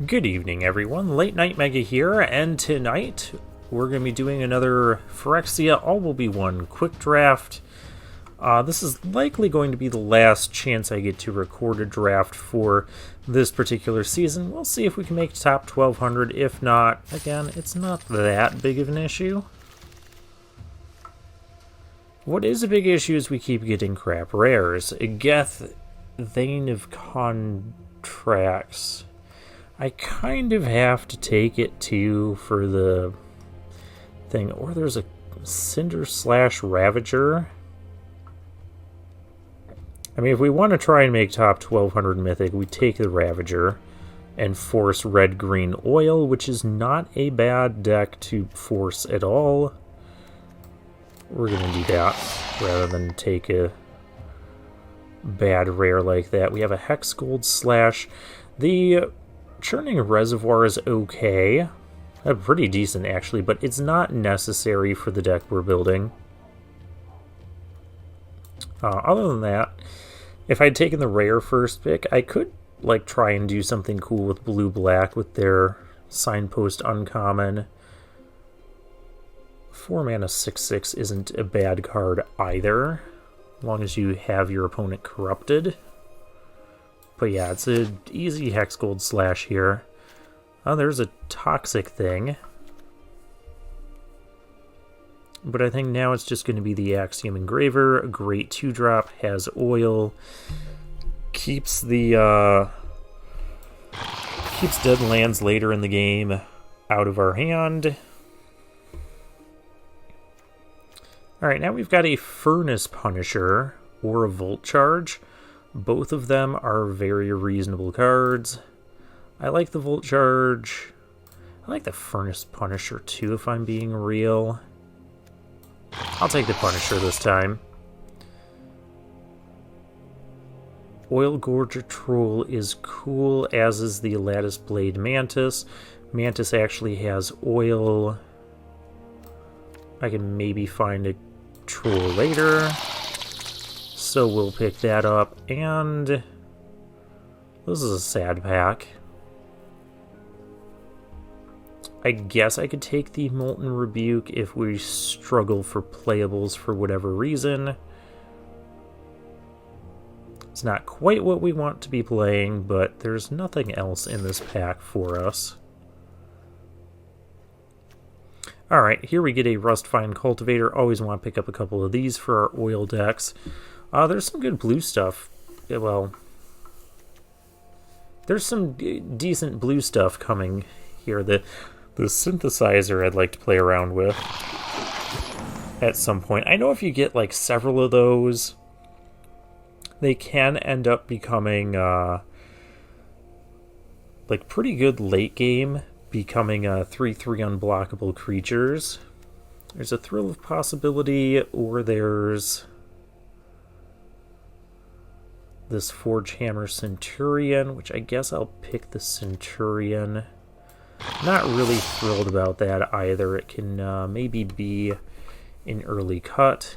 Good evening, everyone. Late Night Mega here, and tonight we're going to be doing another Phyrexia All Will Be One quick draft. This is likely going to be the last chance I get to record a draft for this particular season. We'll see if we can make top 1200. If not, again, it's not that big of an issue. What is a big issue is we keep getting crap rares. Geth, Thane of Contracts. I kind of have to take it too for the thing. Or there's a Cinder / Ravager. I mean, if we want to try and make top 1200 Mythic, we take the Ravager and force red-green oil, which is not a bad deck to force at all. We're going to do that rather than take a bad rare like that. We have a Hex Gold / the Churning Reservoir is okay. Pretty decent, actually, but it's not necessary for the deck we're building. Other than that, if I'd taken the rare first pick, I could try and do something cool with blue-black with their Signpost uncommon. 4-mana 6/6 isn't a bad card either, as long as you have your opponent corrupted. But yeah, it's an easy Hex Gold / here. Oh, there's a Toxic thing. But I think now it's just going to be the Axiom Engraver. A great 2-drop, has oil. Keeps the keeps dead lands later in the game out of our hand. Alright, now we've got a Furnace Punisher or a Volt Charge. Both of them are very reasonable cards. I like the Volt Charge. I like the Furnace Punisher too, if I'm being real. I'll take the Punisher this time. Oil Gorger Troll is cool, as is the Lattice Blade Mantis. Mantis actually has oil. I can maybe find a Troll later, so we'll pick that up. And this is a sad pack. I guess I could take the Molten Rebuke if we struggle for playables for whatever reason. It's not quite what we want to be playing, but there's nothing else in this pack for us. Alright, here we get a Rustfine Cultivator. Always want to pick up a couple of these for our oil decks. There's some good blue stuff. Well, there's some decent blue stuff coming here. The synthesizer I'd like to play around with at some point. I know if you get several of those, they can end up becoming pretty good late game, becoming 3/3 unblockable creatures. There's a Thrill of Possibility, or there's this Forge Hammer Centurion, which I guess I'll pick the Centurion. Not really thrilled about that either. It can maybe be an early cut.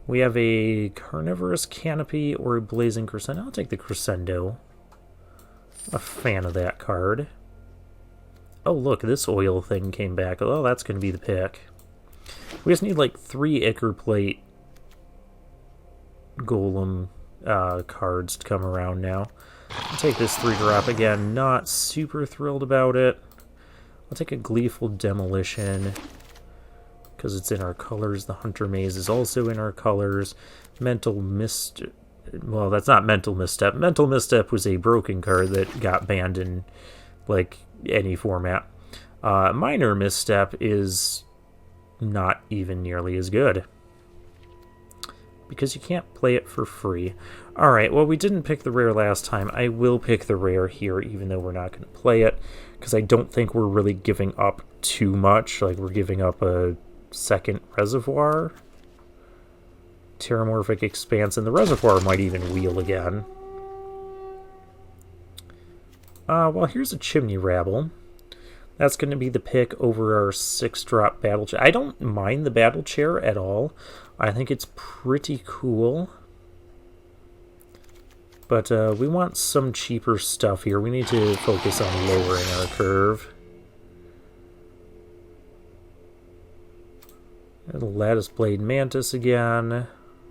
We have a Carnivorous Canopy or a Blazing Crescendo. I'll take the Crescendo. A fan of that card. Oh, look, this oil thing came back. Oh, that's going to be the pick. We just need 3 Ichor Plate Golem cards to come around now. I'll take this 3-drop again. Not super thrilled about it. I'll take a Gleeful Demolition because it's in our colors. The Hunter Maze is also in our colors. Mental Misstep. Well, that's not Mental Misstep. Mental Misstep was a broken card that got banned in any format. Minor Misstep is not even nearly as good, because you can't play it for free. Alright, well, we didn't pick the rare last time. I will pick the rare here, even though we're not going to play it, because I don't think we're really giving up too much. We're giving up a second Reservoir. Terramorphic Expanse, and the Reservoir might even wheel again. Well, here's a Chimney Rabble. That's going to be the pick over our 6-drop Battle Chair. I don't mind the Battle Chair at all. I think it's pretty cool. But we want some cheaper stuff here. We need to focus on lowering our curve. Lattice Blade Mantis again.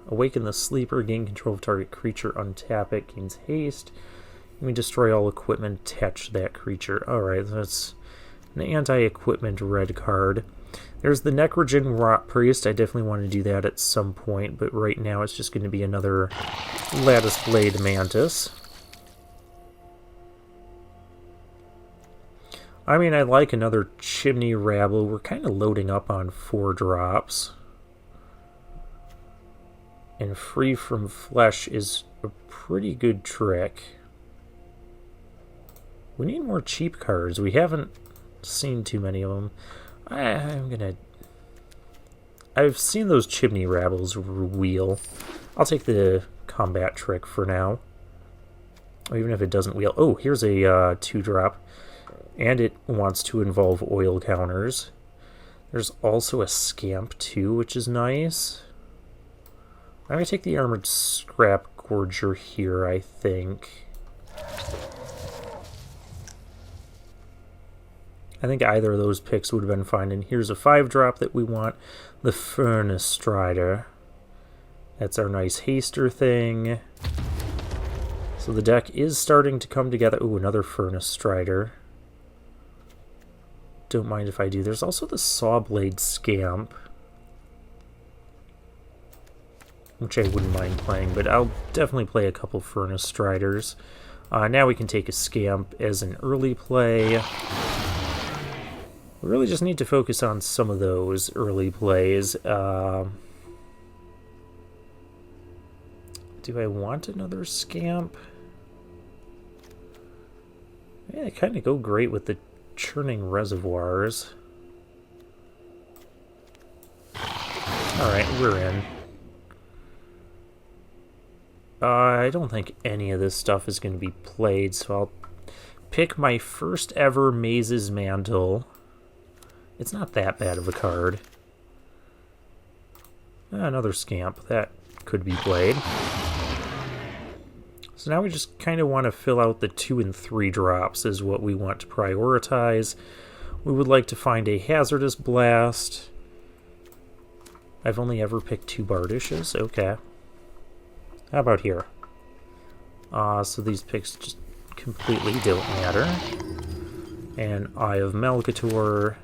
Awaken the Sleeper. Gain control of target creature. Untap it. Gains haste. We destroy all equipment attached to that creature. Alright, that's an anti-equipment red card. There's the Necrogen Rot Priest. I definitely want to do that at some point, but right now it's just going to be another Lattice Blade Mantis. I mean, I like another Chimney Rabble. We're kind of loading up on 4 drops. And Free from Flesh is a pretty good trick. We need more cheap cards. We haven't seen too many of them. I've seen those Chimney Rabbles wheel. I'll take the combat trick for now. Even if it doesn't wheel. Oh, here's a 2-drop. And it wants to involve oil counters. There's also a Scamp too, which is nice. I'm going to take the Armored Scrap Gorger here, I think. I think either of those picks would have been fine. And here's a 5-drop that we want. The Furnace Strider. That's our nice haster thing. So the deck is starting to come together. Ooh, another Furnace Strider. Don't mind if I do. There's also the Sawblade Scamp, which I wouldn't mind playing, but I'll definitely play a couple Furnace Striders. Now we can take a Scamp as an early play. We really just need to focus on some of those early plays. Do I want another Scamp? Yeah, they kind of go great with the Churning Reservoirs. Alright, we're in. I don't think any of this stuff is going to be played, so I'll pick my first ever Maze's Mantle. It's not that bad of a card. Another Scamp. That could be played. So now we just kind of want to fill out the 2 and 3 drops is what we want to prioritize. We would like to find a Hazardous Blast. I've only ever picked 2 Bardishes. Okay. How about here? So these picks just completely don't matter. And Eye of Malcator.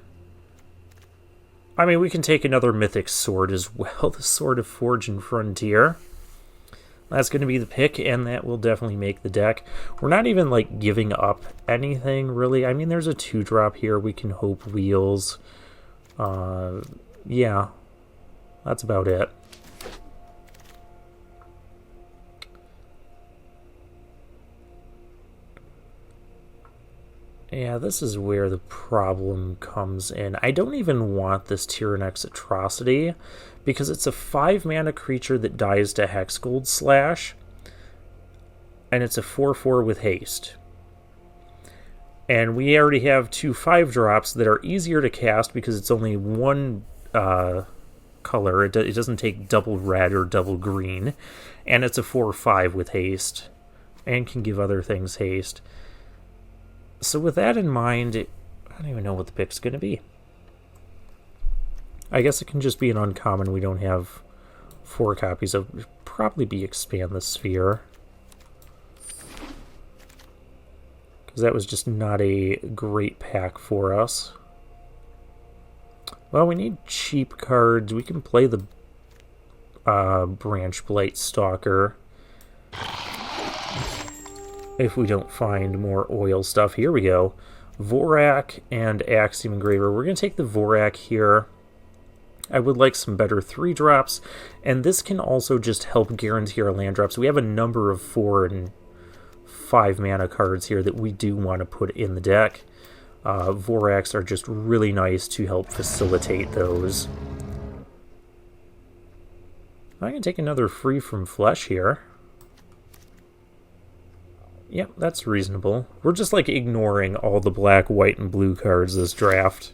I mean, we can take another Mythic Sword as well. The Sword of Forge and Frontier. That's going to be the pick, and that will definitely make the deck. We're not even, like, giving up anything, really. I mean, there's a 2-drop here. We can hope wheels. Yeah. That's about it. Yeah, this is where the problem comes in. I don't even want this Tyrannex Atrocity, because it's a 5-mana creature that dies to Hexgold Slash, and it's a 4/4 with haste. And we already have 2 5-drops that are easier to cast because it's only 1 color. It doesn't take double red or double green, and it's a 4/5 with haste, and can give other things haste. So with that in mind, I don't even know what the pick's going to be. I guess it can just be an uncommon we don't have 4 copies of. It'd probably be Expand the Sphere. Because that was just not a great pack for us. Well, we need cheap cards. We can play the Branch Blight Stalker. If we don't find more oil stuff. Here we go. Vorak and Axiom Engraver. We're going to take the Vorak here. I would like some better 3-drops. And this can also just help guarantee our land drops. We have a number of 4 and 5 mana cards here that we do want to put in the deck. Voraks are just really nice to help facilitate those. I can take another Free from Flesh here. Yep, that's reasonable. We're just like ignoring all the black, white, and blue cards this draft.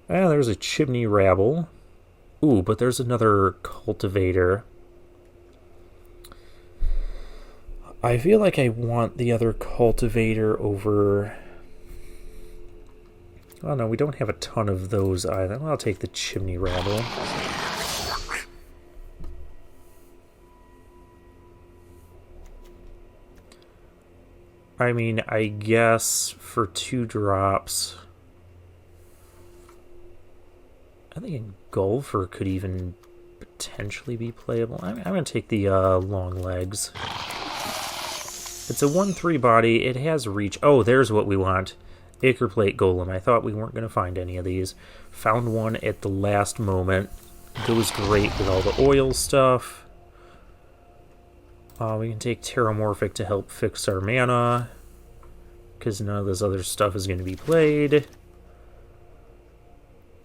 Ah, there's a Chimney Rabble. Ooh, but there's another Cultivator. I feel like I want the other cultivator over... Oh no, we don't have a ton of those either. I'll take the chimney rabble. I mean, I guess for 2 drops... I think a Gulfer could even potentially be playable. I'm going to take the long legs. It's a 1/3 body. It has reach. Oh, there's what we want. Acre Plate Golem. I thought we weren't going to find any of these. Found one at the last moment. Goes great with all the oil stuff. We can take Terramorphic to help fix our mana, because none of this other stuff is going to be played.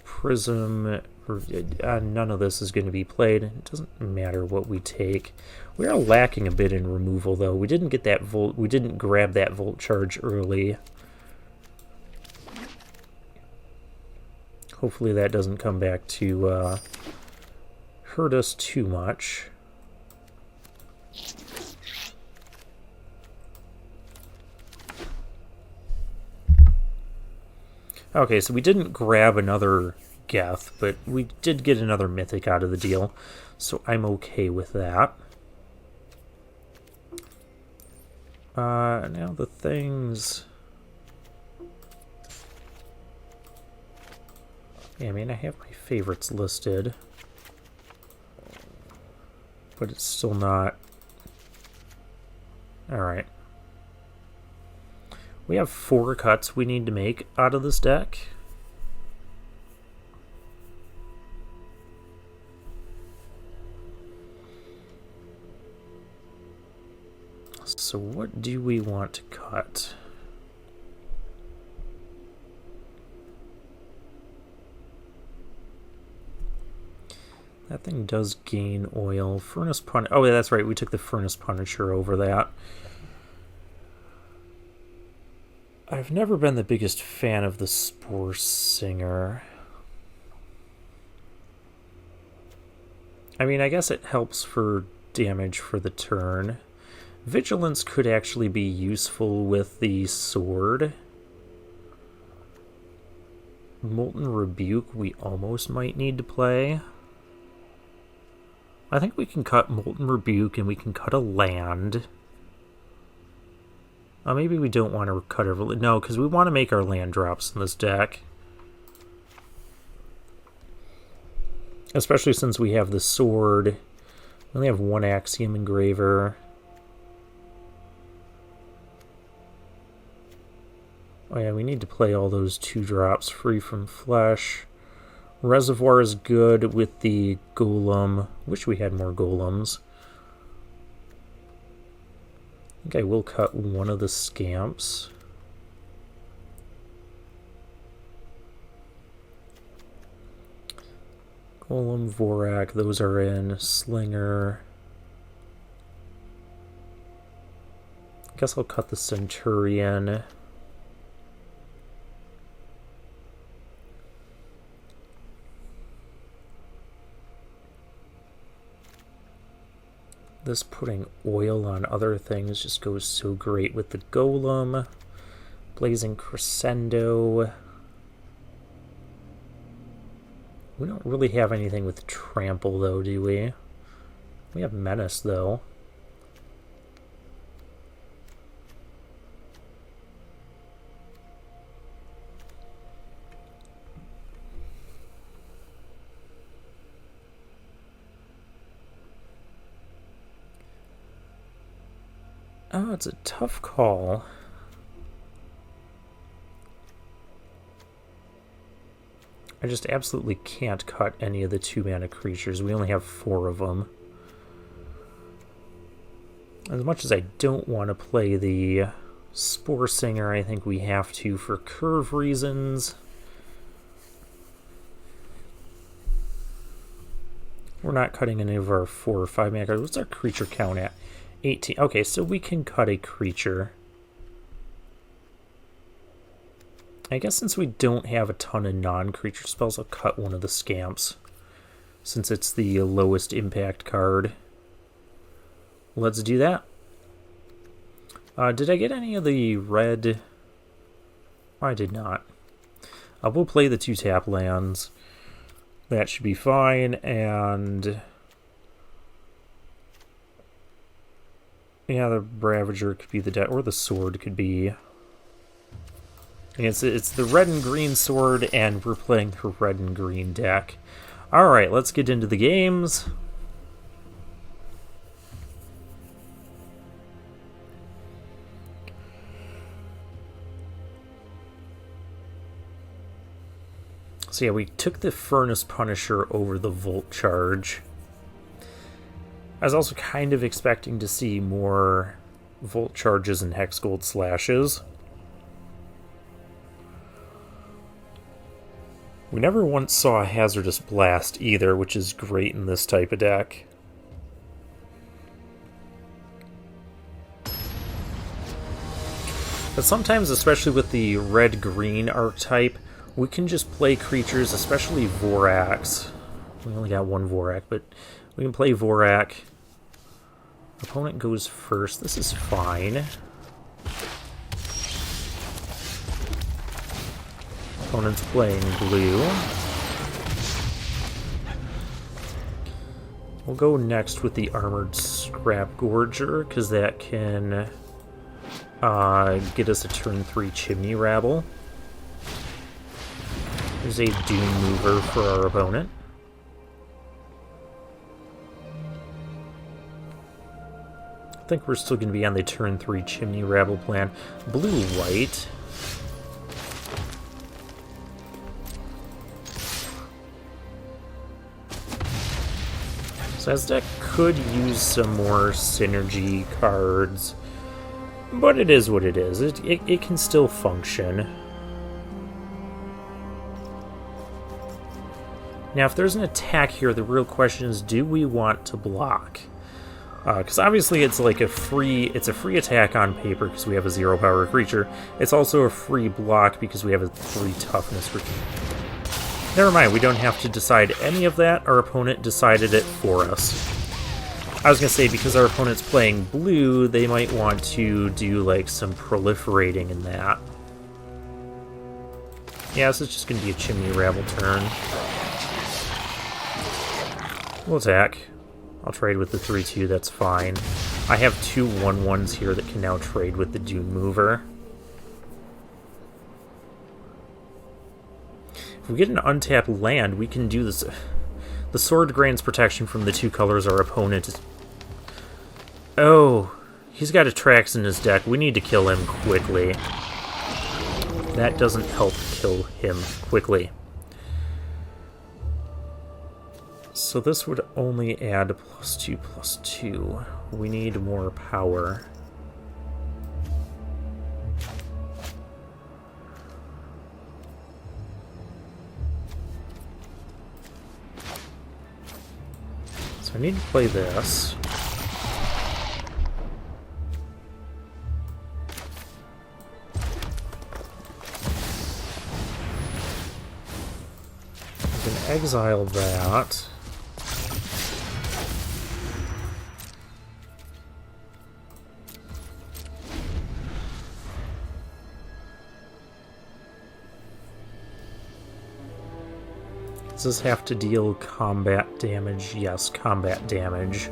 Prism, none of this is going to be played. It doesn't matter what we take. We are lacking a bit in removal, though. We didn't get that volt. We didn't grab that volt charge early. Hopefully that doesn't come back to hurt us too much. Okay, so we didn't grab another Geth, but we did get another Mythic out of the deal, so I'm okay with that. Now the things... Yeah, I mean, I have my favorites listed, but it's still not... Alright. We have 4 cuts we need to make out of this deck. So what do we want to cut? That thing does gain oil. Furnace Punisher. Oh, yeah, that's right. We took the Furnace Punisher over that. I've never been the biggest fan of the Spore Singer. I mean, I guess it helps for damage for the turn. Vigilance could actually be useful with the sword. Molten Rebuke we almost might need to play. I think we can cut Molten Rebuke and we can cut a land. Maybe we don't want to cut every... No, because we want to make our land drops in this deck. Especially since we have the sword. We only have 1 Axiom Engraver. Oh yeah, we need to play all those 2 drops free from flesh. Reservoir is good with the golem. Wish we had more golems. I think I will cut one of the scamps. Golem, Vorak, those are in. Slinger. I guess I'll cut the Centurion. This putting oil on other things just goes so great with the Golem. Blazing Crescendo. We don't really have anything with Trample, though, do we? We have Menace, though. Oh, it's a tough call. I just absolutely can't cut any of the 2-mana creatures. We only have 4 of them. As much as I don't want to play the Spore Singer, I think we have to for curve reasons. We're not cutting any of our 4 or 5 mana cards. What's our creature count at? 18. Okay, so we can cut a creature. I guess since we don't have a ton of non-creature spells, I'll cut one of the scamps, since it's the lowest impact card. Let's do that. Did I get any of the red? I did not. We'll play the 2-tap lands. That should be fine, and yeah, the Ravager could be the deck, or the sword could be. It's the red and green sword, and we're playing the red and green deck. Alright, let's get into the games. So yeah, we took the Furnace Punisher over the Volt Charge. I was also kind of expecting to see more Volt Charges and Hex Gold Slashes. We never once saw a Hazardous Blast either, which is great in this type of deck. But sometimes, especially with the red-green archetype, we can just play creatures, especially Vorax. We only got one Vorak, but we can play Vorak. Opponent goes first. This is fine. Opponent's playing blue. We'll go next with the Armored Scrap Gorger, because that can get us a turn 3 Chimney Rabble. There's a Doom Mover for our opponent. I think we're still going to be on the turn 3 Chimney Rabble plan. Blue-white. So this deck could use some more synergy cards, but it is what it is. It can still function. Now, if there's an attack here, the real question is, do we want to block? Because obviously it's like a free attack on paper because we have a 0 power creature. It's also a free block because we have a 3 toughness creature. Never mind, we don't have to decide any of that. Our opponent decided it for us. I was going to say, because our opponent's playing blue, they might want to do like some proliferating in that. Yeah, this is just going to be a Chimney Rabble turn. We'll attack. I'll trade with the 3-2, that's fine. I have 2 1/1s here that can now trade with the Doom Mover. If we get an untapped land, we can do this. The sword grants protection from the 2 colors our opponent is... Oh, he's got Atrax in his deck. We need to kill him quickly. That doesn't help kill him quickly. So this would only add +2/+2. We need more power. So I need to play this. I can exile that. Does this have to deal combat damage? Yes, combat damage.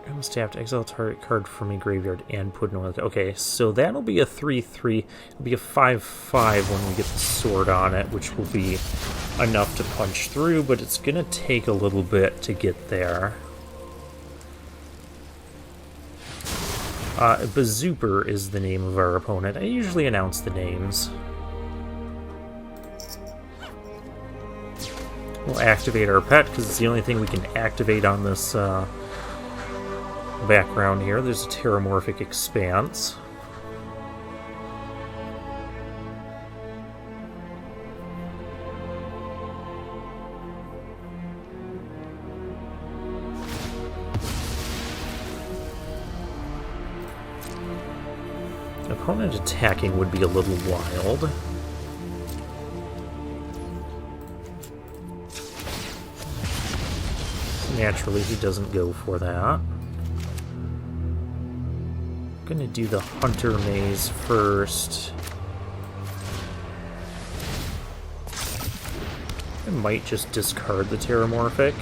I must have to exile target card from a graveyard and put it on. Okay, so that'll be a 3/3. It'll be a 5/5 when we get the sword on it, which will be enough to punch through, but it's gonna take a little bit to get there. Bazooper is the name of our opponent. I usually announce the names. We'll activate our pet, because it's the only thing we can activate on this background here. There's a Terramorphic Expanse. Opponent attacking would be a little wild. Naturally, he doesn't go for that. I'm gonna do the Hunter Maze first. I might just discard the Terramorphic.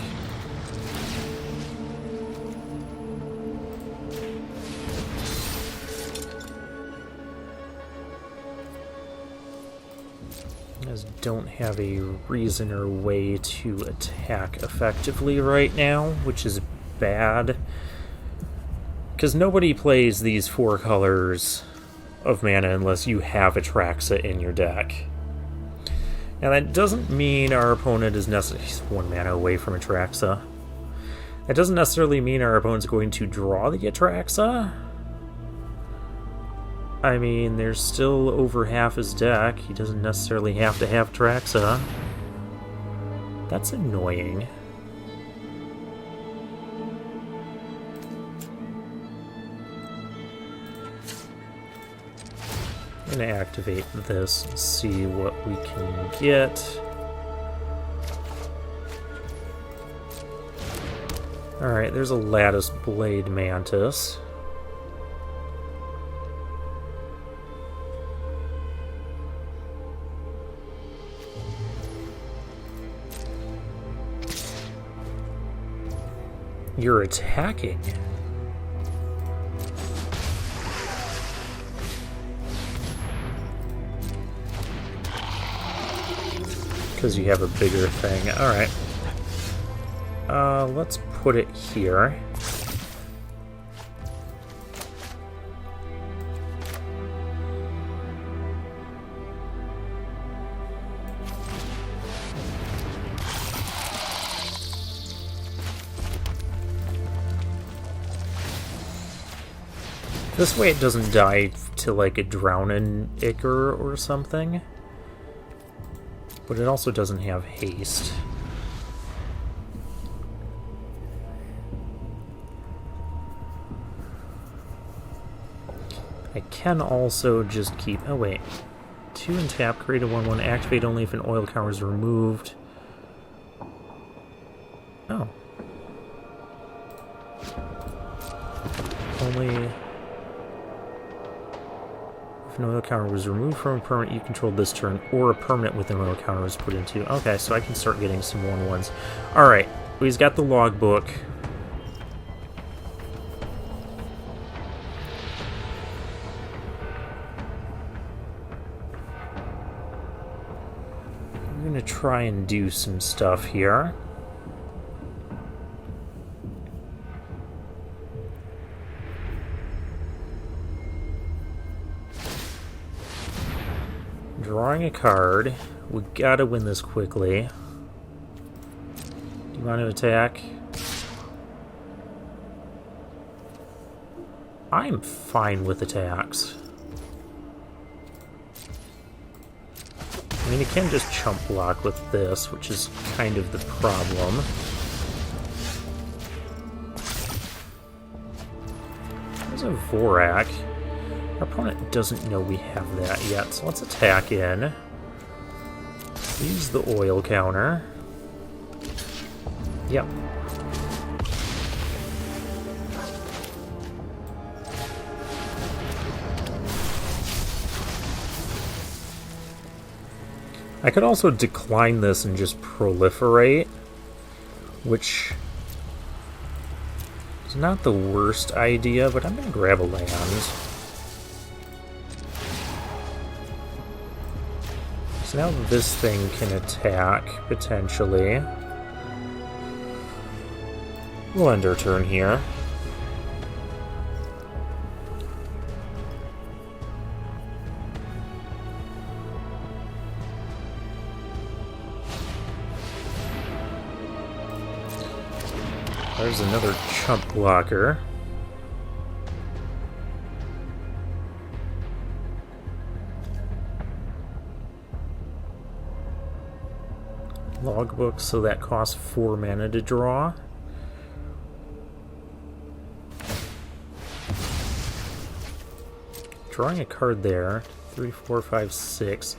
Don't have a reason or way to attack effectively right now, which is bad. Because nobody plays these 4 colors of mana unless you have Atraxa in your deck. Now that doesn't mean our opponent is necessarily... He's 1 mana away from Atraxa. That doesn't necessarily mean our opponent's going to draw the Atraxa. I mean, there's still over half his deck. He doesn't necessarily have to have Atraxa. That's annoying. I'm gonna activate this and see what we can get. Alright, there's a Lattice Blade Mantis. You're attacking. Because you have a bigger thing. Alright. Let's put it here. This way it doesn't die to like a Drownin' Ichor or something. But it also doesn't have haste. I can also just keep... Oh wait. 2 and tap, create a 1/1, activate only if an oil counter is removed. Oh. Only... If an oil counter was removed from a permanent you controlled this turn, or a permanent with an oil counter was put into. Okay, so I can start getting some 1/1s. Alright, he's got the logbook. I'm gonna try and do some stuff here. Drawing a card. We gotta win this quickly. Do you want to attack? I'm fine with attacks. I mean, he can just chump block with this, which is kind of the problem. There's a Vorak. Our opponent doesn't know we have that yet, so let's attack in. Use the oil counter. Yep. I could also decline this and just proliferate, which is not the worst idea, but I'm going to grab a land. So now this thing can attack, potentially. We'll end our turn here. There's another chump blocker. Logbook, so that costs 4 mana to draw. Drawing a card there. 3, 4, 5, 6.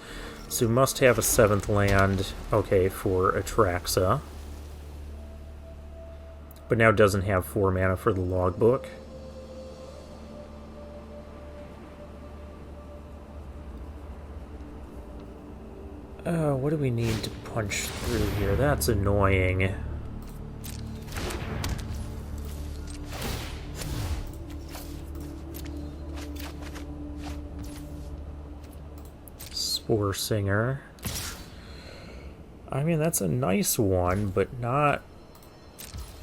So must have a 7th land, okay, for Atraxa. but now doesn't have 4 mana for the logbook. What do we need to punch through here? That's annoying. Spore Singer. I mean, that's a nice one, but not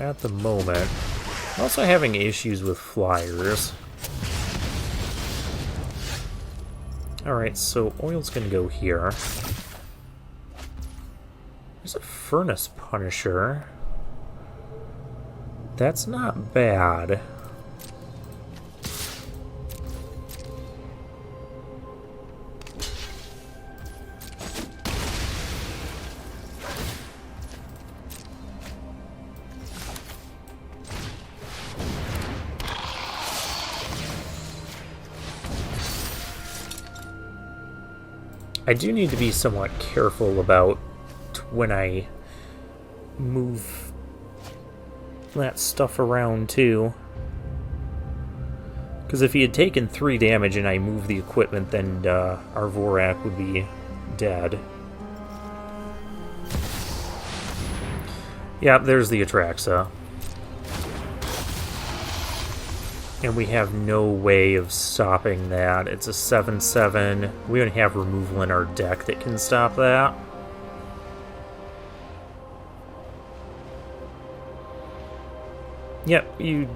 at the moment. I'm also having issues with flyers. Alright, so oil's gonna go here. There's a Furnace Punisher. That's not bad. I do need to be somewhat careful about when I move that stuff around too. Because if he had taken 3 damage and I moved the equipment, then our Vorak would be dead. Yeah, there's the Atraxa. And we have no way of stopping that. It's a 7/7. We don't have removal in our deck that can stop that. Yep, you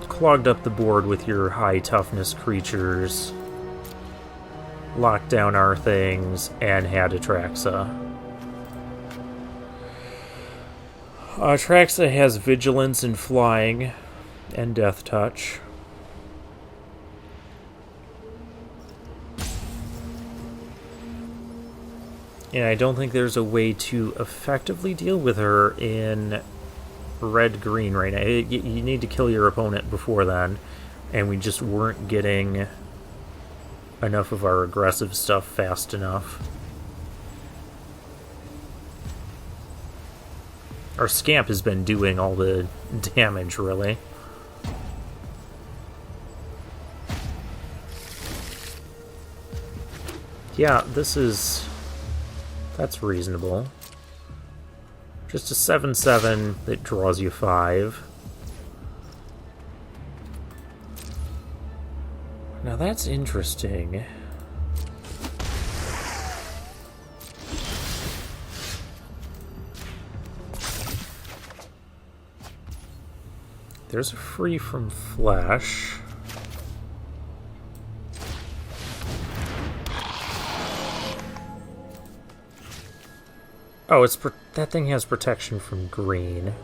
clogged up the board with your high toughness creatures, locked down our things, and had Atraxa. Atraxa has vigilance and flying, and death touch. And I don't think there's a way to effectively deal with her in red-green right now. You need to kill your opponent before then, and we just weren't getting enough of our aggressive stuff fast enough. Our Scamp has been doing all the damage, really. Yeah, that's reasonable. Just a 7/7 that draws you 5. Now that's interesting. There's a free from flesh. Oh, that thing has protection from green.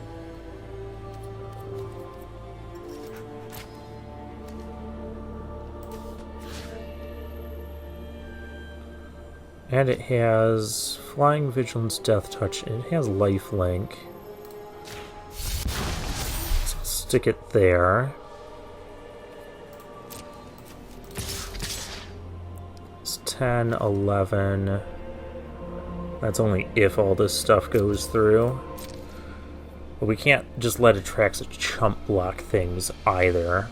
And it has Flying, Vigilance, Death Touch, and it has Lifelink. So I'll stick it there. It's 10, 11... That's only if all this stuff goes through. But we can't just let Atraxa chump block things either.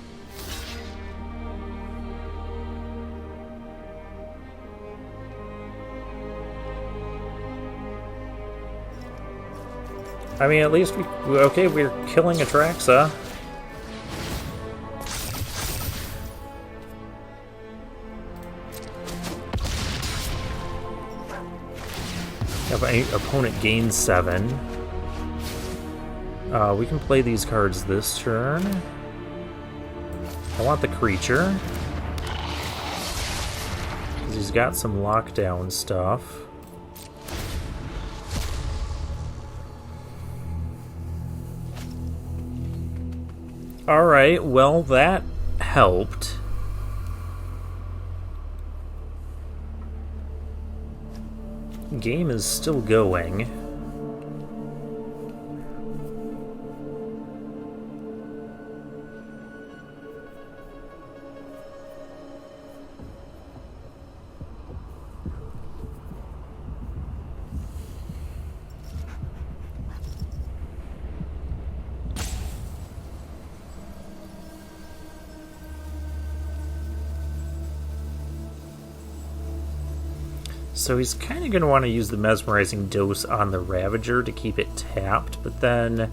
I mean, at least we're killing Atraxa. If my opponent gains 7, we can play these cards this turn. I want the creature, because he's got some lockdown stuff. Alright, well that helped. Game is still going. So he's kind of going to want to use the Mesmerizing Dose on the Ravager to keep it tapped, but then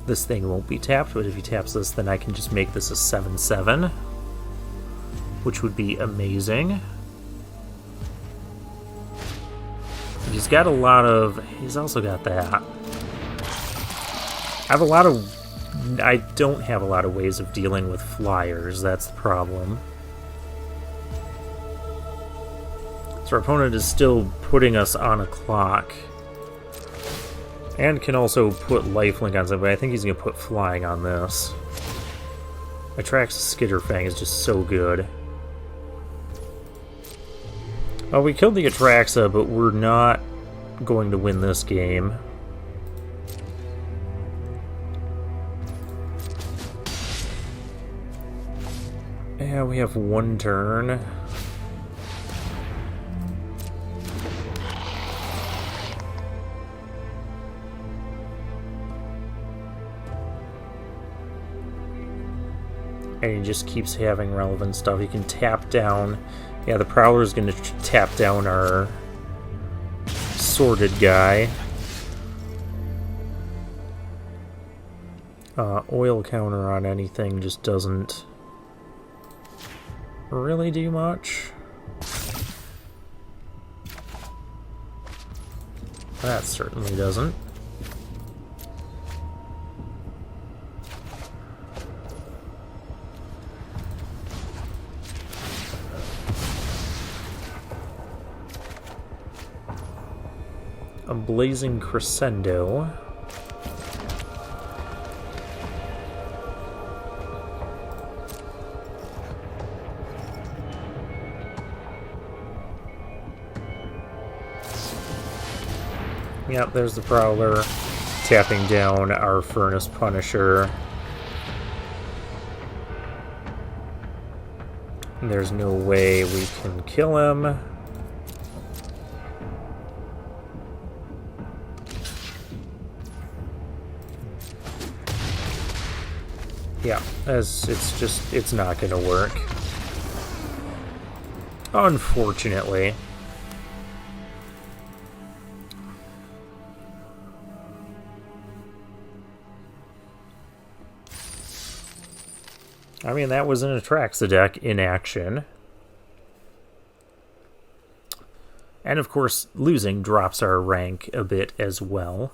this thing won't be tapped, but if he taps this, then I can just make this a 7/7, which would be amazing. He's got a lot of... He's also got that. I don't have a lot of ways of dealing with flyers, that's the problem. So our opponent is still putting us on a clock. And can also put lifelink on something, but I think he's going to put flying on this. Atrax's Skitterfang is just so good. Oh, we killed the Atraxa, but we're not going to win this game. Yeah, we have one turn. And he just keeps having relevant stuff. He can tap down. Yeah, the Prowler's going to tap down our sorted guy. Oil counter on anything just doesn't really do much. That certainly doesn't. A Blazing Crescendo. Yep, there's the Prowler tapping down our Furnace Punisher. There's no way we can kill him. Yeah, it's not gonna work. Unfortunately. I mean, that was an Atraxa deck in action. And of course, losing drops our rank a bit as well.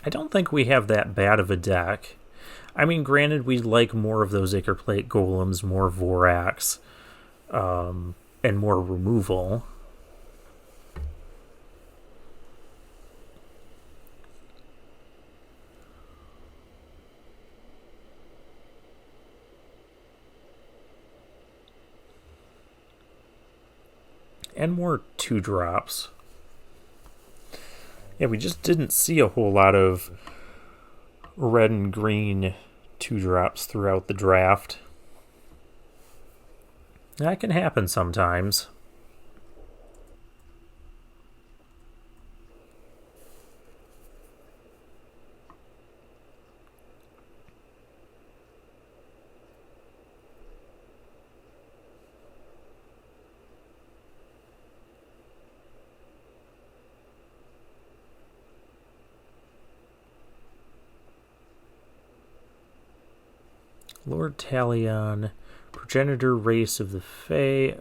I don't think we have that bad of a deck. I mean, granted, we'd like more of those Ichor Plate Golems, more Vorax, and more removal. And more 2-drops. Yeah, we just didn't see a whole lot of red and green 2-drops throughout the draft. That can happen sometimes. Lord Talion, progenitor race of the Fae,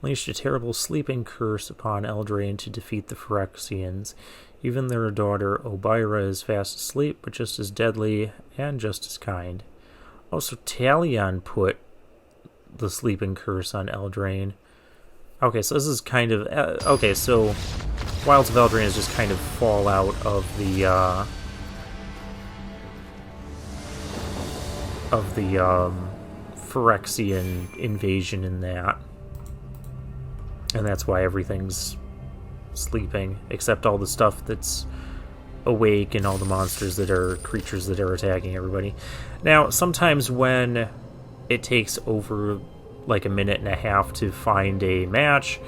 unleashed a terrible sleeping curse upon Eldraine to defeat the Phyrexians. Even their daughter Obira is fast asleep, but just as deadly and just as kind. Also, Talion put the sleeping curse on Eldraine. Okay, so this is kind of... okay, so Wilds of Eldraine is just kind of fallout of the Phyrexian invasion in that. And that's why everything's sleeping, except all the stuff that's awake and all the monsters that are creatures that are attacking everybody. Now, sometimes when it takes over like a minute and a half to find a match,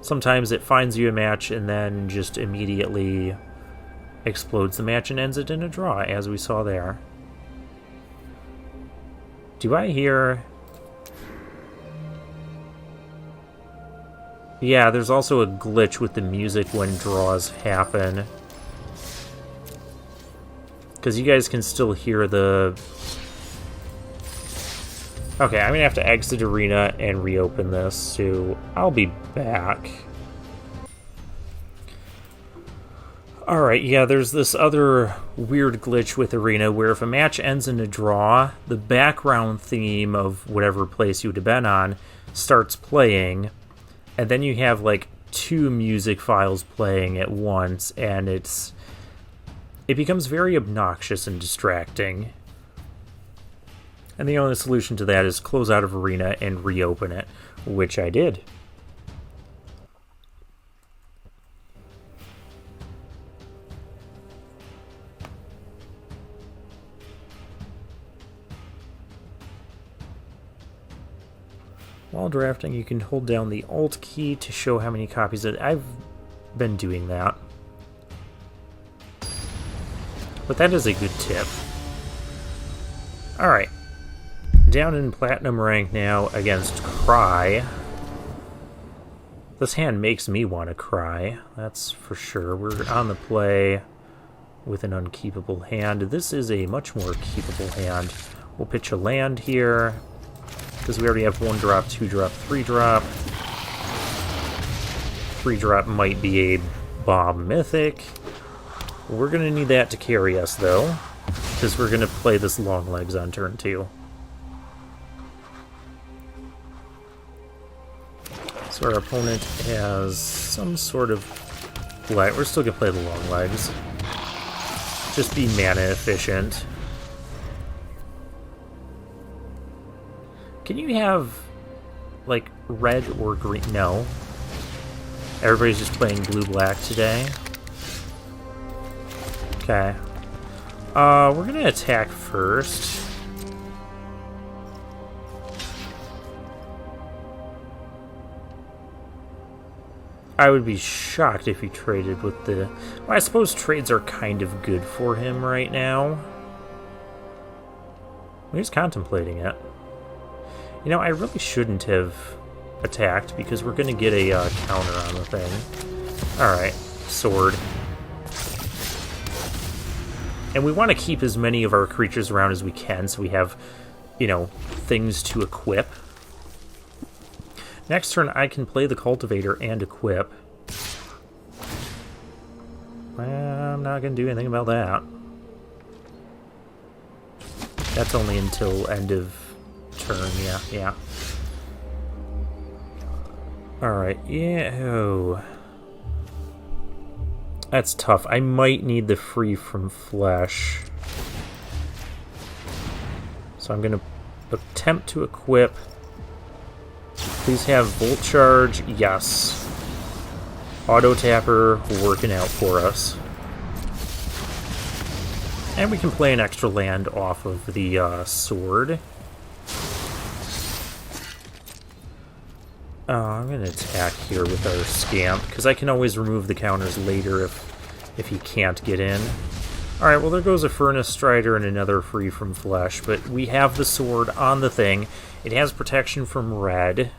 Sometimes it finds you a match and then just immediately explodes the match and ends it in a draw, as we saw there. Do I hear... Yeah, there's also a glitch with the music when draws happen. Because you guys can still hear the... Okay, I'm gonna have to exit arena and reopen this, so I'll be back. Alright, yeah, there's this other weird glitch with arena where if a match ends in a draw, the background theme of whatever place you would have been on starts playing, and then you have like 2 music files playing at once, and it becomes very obnoxious and distracting. And the only solution to that is close out of arena and reopen it, which I did. While drafting, you can hold down the Alt key to show how many copies I've been doing that. But that is a good tip. Alright. Down in Platinum rank now against Cry. This hand makes me want to cry, that's for sure. We're on the play with an unkeepable hand. This is a much more keepable hand. We'll pitch a land here, because we already have 1-drop, 2-drop, 3-drop. 3-drop might be a Bomb Mythic. We're going to need that to carry us, though, because we're going to play this Long Legs on turn 2. So our opponent has some sort of... Well, we're still going to play the Long Legs. Just be mana efficient. Can you have, like, red or green? No. Everybody's just playing blue-black today. Okay. We're gonna attack first. I would be shocked if he traded with the... Well, I suppose trades are kind of good for him right now. He's contemplating it. You know, I really shouldn't have attacked, because we're going to get a counter on the thing. Alright, sword. And we want to keep as many of our creatures around as we can, so we have, you know, things to equip. Next turn, I can play the Cultivator and equip. Well, I'm not going to do anything about that. That's only until end of turn, yeah. Alright, yeah, oh. That's tough. I might need the Free from Flesh. So I'm going to attempt to equip. Please have Volt Charge. Yes. Auto Tapper working out for us. And we can play an extra land off of the sword. I'm going to attack here with our Scamp, because I can always remove the counters later if he can't get in. Alright, well there goes a Furnace Strider and another Free from Flesh, but we have the sword on the thing. It has protection from red.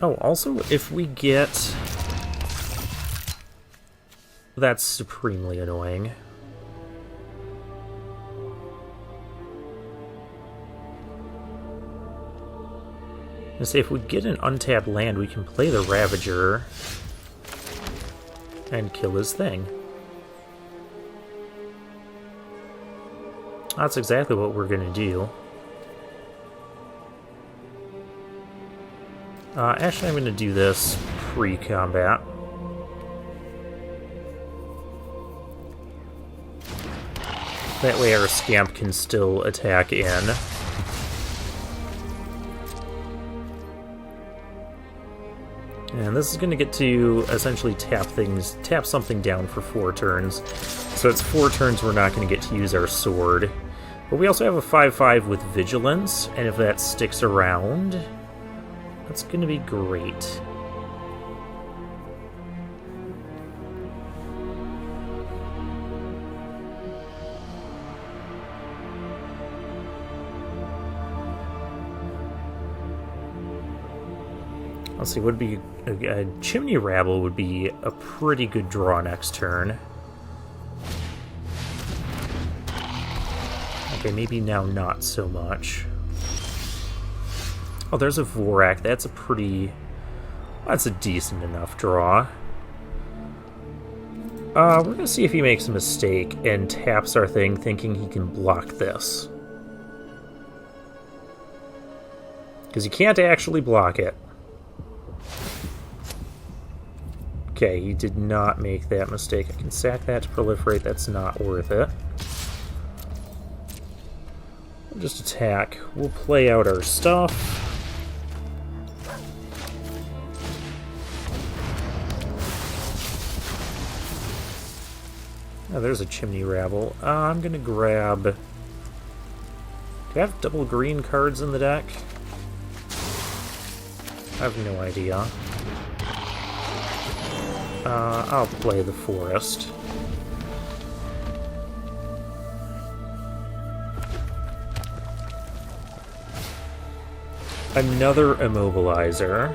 Oh, also, if we get... That's supremely annoying. And say if we get an untapped land, we can play the Ravager and kill his thing. That's exactly what we're going to do. Actually, I'm going to do this pre-combat. That way our Scamp can still attack in. And this is going to get to essentially tap something down for 4 turns. So it's 4 turns we're not going to get to use our sword. But we also have a 5/5 with Vigilance, and if that sticks around, that's going to be great. Let's see, would be a Chimney Rabble would be a pretty good draw next turn. Okay, maybe now not so much. Oh, there's a Vorak. That's a decent enough draw. We're gonna see if he makes a mistake and taps our thing thinking he can block this. Because you can't actually block it. Okay, he did not make that mistake. I can sack that to proliferate. That's not worth it. We'll just attack. We'll play out our stuff. Oh, there's a Chimney Rabble. I'm going to grab... Do I have double green cards in the deck? I have no idea. I'll play the Forest. Another Immobilizer.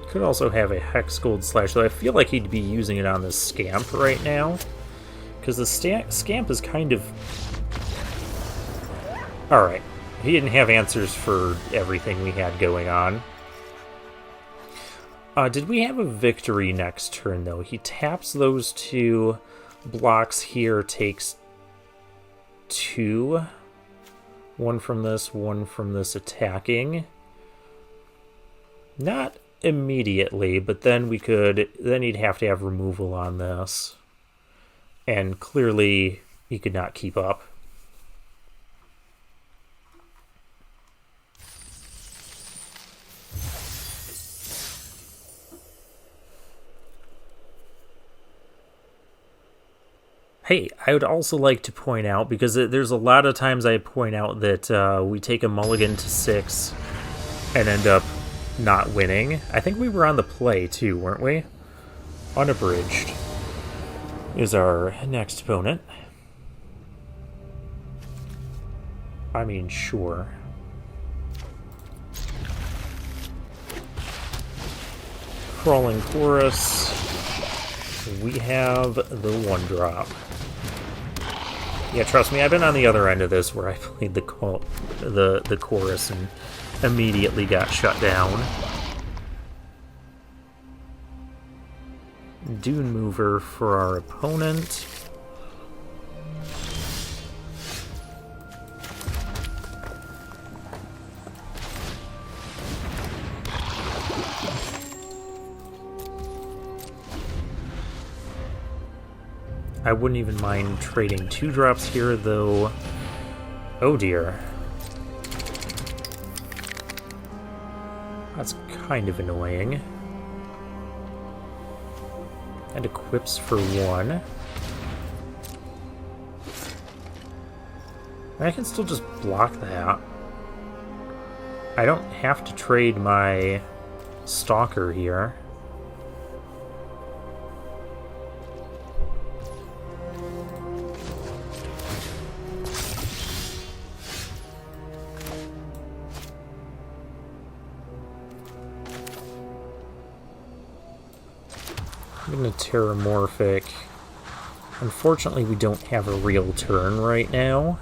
Could also have a Hex Gold Slash, though I feel like he'd be using it on this Scamp right now. Because the Scamp is kind of... Alright. He didn't have answers for everything we had going on. Did we have a victory next turn, though? He taps those two blocks here, takes two. One from this attacking. Not immediately, but then we could... Then he'd have to have removal on this. And clearly, he could not keep up. Hey, I would also like to point out, because there's a lot of times I point out that we take a mulligan to 6 and end up not winning. I think we were on the play, too, weren't we? Unabridged is our next opponent. I mean, sure. Crawling Chorus. We have the 1-drop. Yeah, trust me, I've been on the other end of this where I played the chorus and immediately got shut down. Dune Mover for our opponent. I wouldn't even mind trading 2-drops here, though. Oh dear. That's kind of annoying. And equips for 1. I can still just block that. I don't have to trade my Stalker here. I'm going to Terramorphic. Unfortunately, we don't have a real turn right now.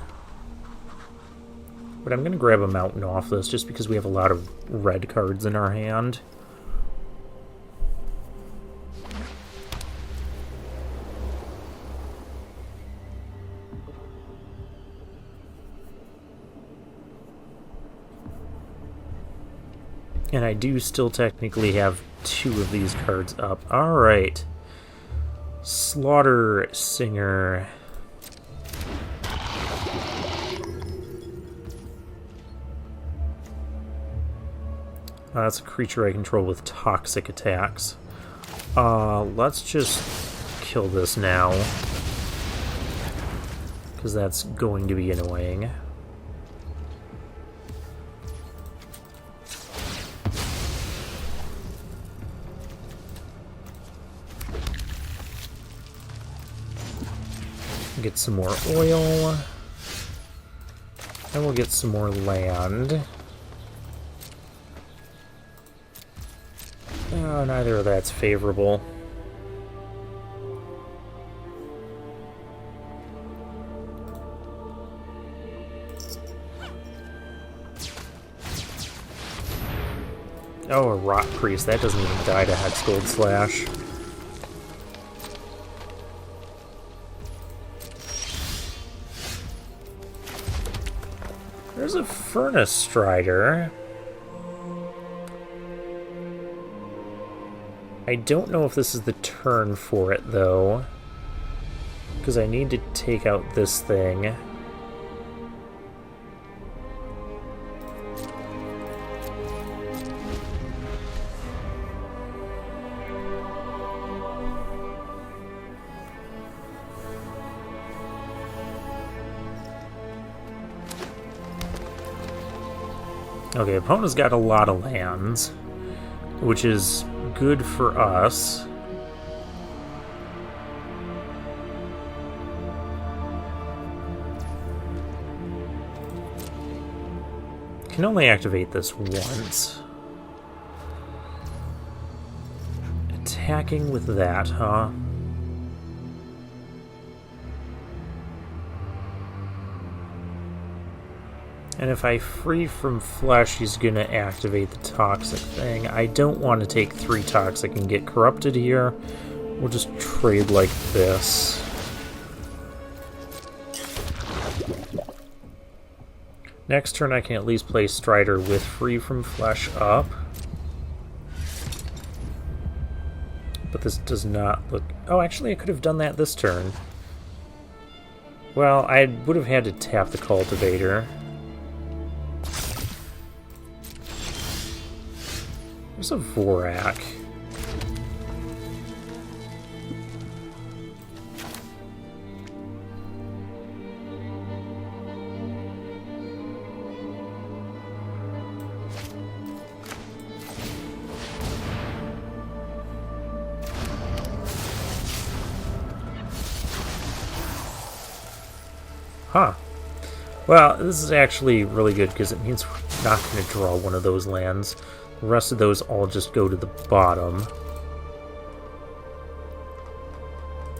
But I'm going to grab a Mountain off this just because we have a lot of red cards in our hand. And I do still technically have 2 of these cards up. Alright. Slaughter Singer. That's a creature I control with toxic attacks. Let's just kill this now, because that's going to be annoying. Get some more oil, and we'll get some more land. Oh, neither of that's favorable. Oh, a Rot Priest. That doesn't even die to Hexgold Slash. There's a Furnace Strider. I don't know if this is the turn for it, though, because I need to take out this thing. Okay, opponent's got a lot of lands, which is good for us. Can only activate this once. Attacking with that, huh? And if I free from flesh, he's gonna activate the toxic thing. I don't want to take 3 toxic and get corrupted here. We'll just trade like this. Next turn I can at least play Strider with free from flesh up. But this does not look... Oh, actually I could have done that this turn. Well, I would have had to tap the Cultivator. There's a Vorak. Huh. Well, this is actually really good because it means we're not going to draw one of those lands. The rest of those all just go to the bottom.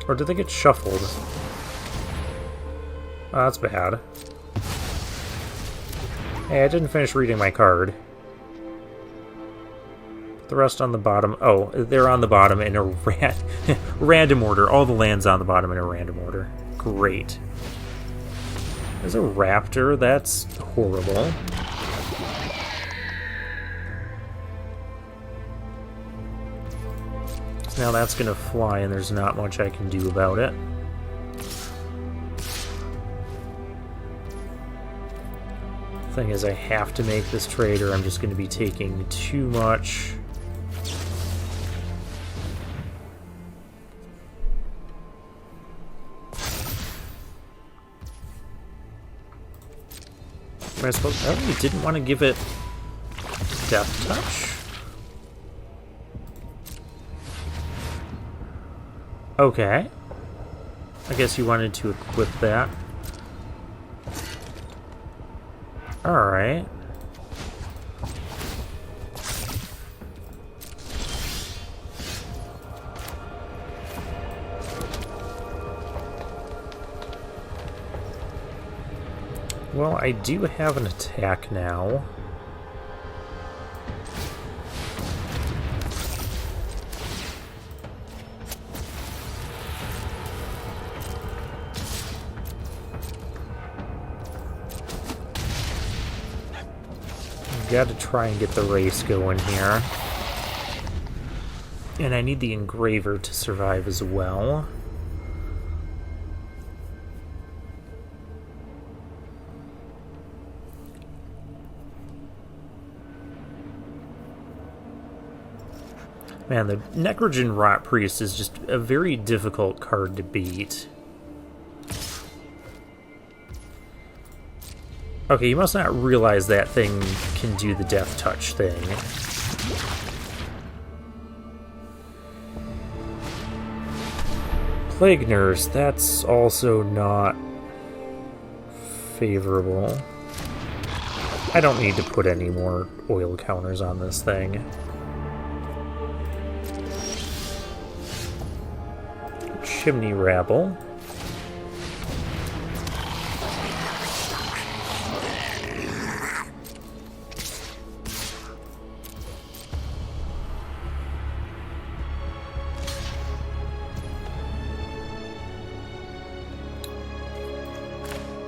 Or do they get shuffled? Oh, that's bad. Hey, I didn't finish reading my card. Put the rest on the bottom. Oh, they're on the bottom in a random order. All the lands on the bottom in a random order. Great. There's a raptor. That's horrible. Now that's going to fly, and there's not much I can do about it. Thing is, I have to make this trade, or I'm just going to be taking too much. I suppose I really didn't want to give it Death Touch. Okay. I guess you wanted to equip that. Alright. Well, I do have an attack now. Got to try and get the race going here. And I need the Engraver to survive as well. Man, the Necrogen Rot Priest is just a very difficult card to beat. Okay, you must not realize that thing can do the Death Touch thing. Plague Nurse, that's also not favorable. I don't need to put any more oil counters on this thing. Chimney Rabble.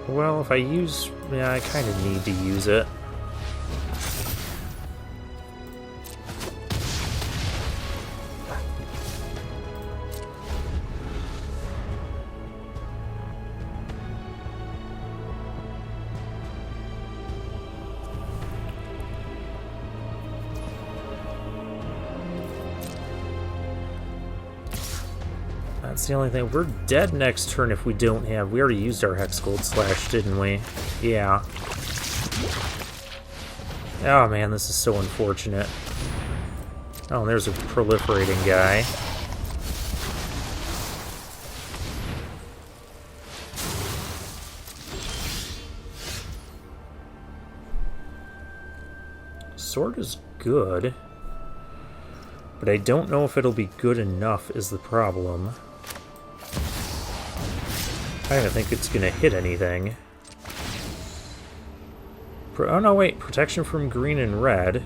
Well, if I use... yeah, I kind of need to use it. That's the only thing. We're dead next turn if we don't have... we already used our Hex Gold Slash, didn't we? Yeah. Oh man, this is so unfortunate. Oh, and there's a proliferating guy. Sword is good. But I don't know if it'll be good enough is the problem. I don't think it's gonna hit anything. Oh no, wait, protection from green and red.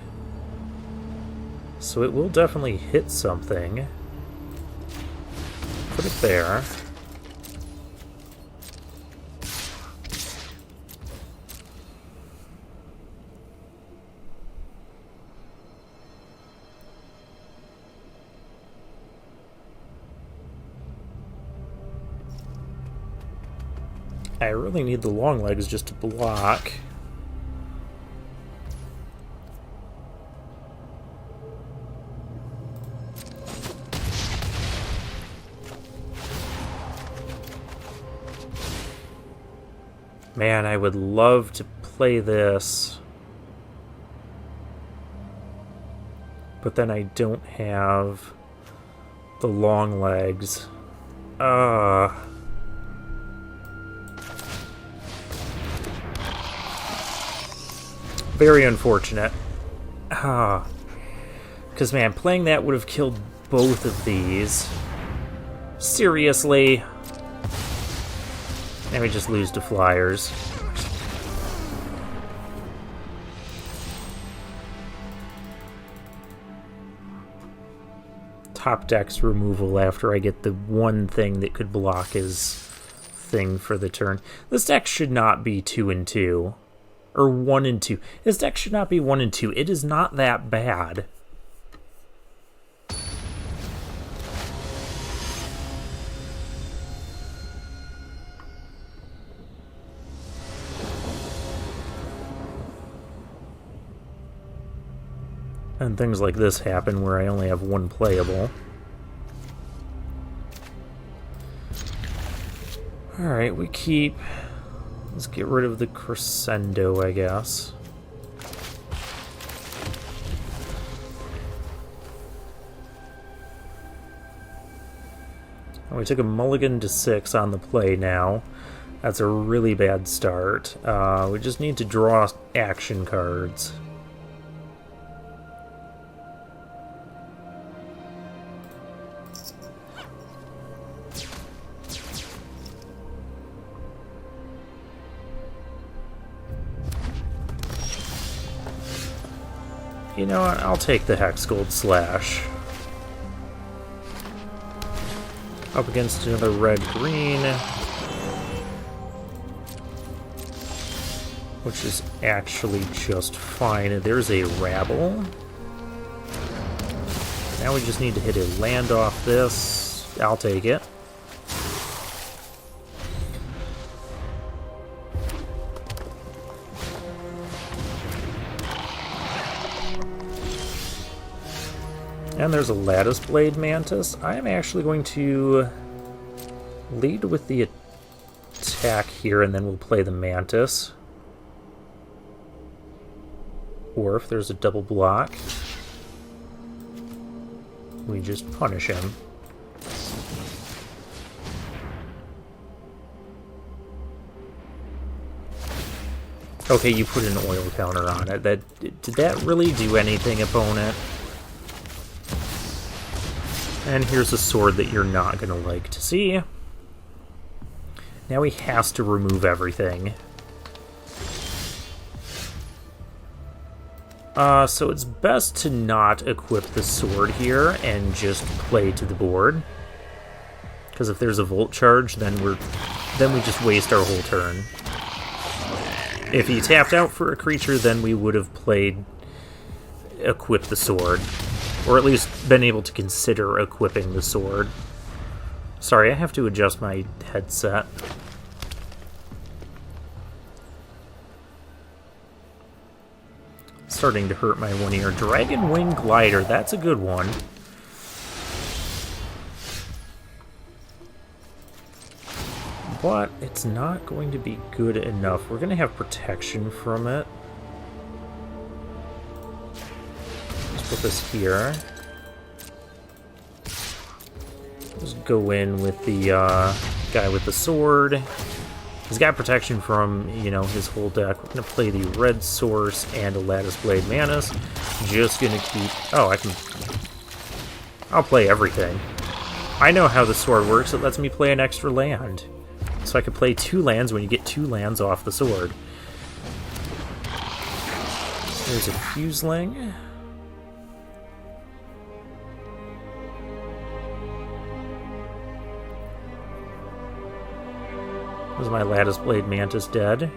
So it will definitely hit something. Put it there. I really need the long legs just to block. Man, I would love to play this. But then I don't have the long legs. Very unfortunate. Because, man, playing that would have killed both of these. Seriously? And we just lose to flyers. Top deck's removal after I get the one thing that could block his thing for the turn. This deck should not be 2 and 2. Or 1 and 2. This deck should not be 1 and 2. It is not that bad. And things like this happen where I only have one playable. Alright, we keep... let's get rid of the Crescendo, I guess. And we took a mulligan to 6 on the play now. That's a really bad start. We just need to draw action cards. You know what? I'll take the Hex Gold Slash. Up against another red-green. Which is actually just fine. There's a Rabble. Now we just need to hit a land off this. I'll take it. And there's a Lattice Blade Mantis. I am actually going to lead with the attack here, and then we'll play the Mantis. Or if there's a double block, we just punish him. Okay, you put an oil counter on it. Did that really do anything, opponent? And here's a sword that you're not going to like to see. Now he has to remove everything. So it's best to not equip the sword here and just play to the board. Because if there's a Volt Charge, then we just waste our whole turn. If he tapped out for a creature, then we would have played equip the sword. Or at least been able to consider equipping the sword. Sorry, I have to adjust my headset. Starting to hurt my one ear. Dragon Wing Glider, that's a good one. But it's not going to be good enough. We're going to have protection from it. Let's put this here. Just go in with the guy with the sword. He's got protection from, you know, his whole deck. We're going to play the Red Source and a Lattice Blade Mantis. Just going to keep... Oh, I'll play everything. I know how the sword works. It lets me play an extra land. So I can play 2 lands when you get 2 lands off the sword. There's a Fuseling. Was my Lattice Blade Mantis dead?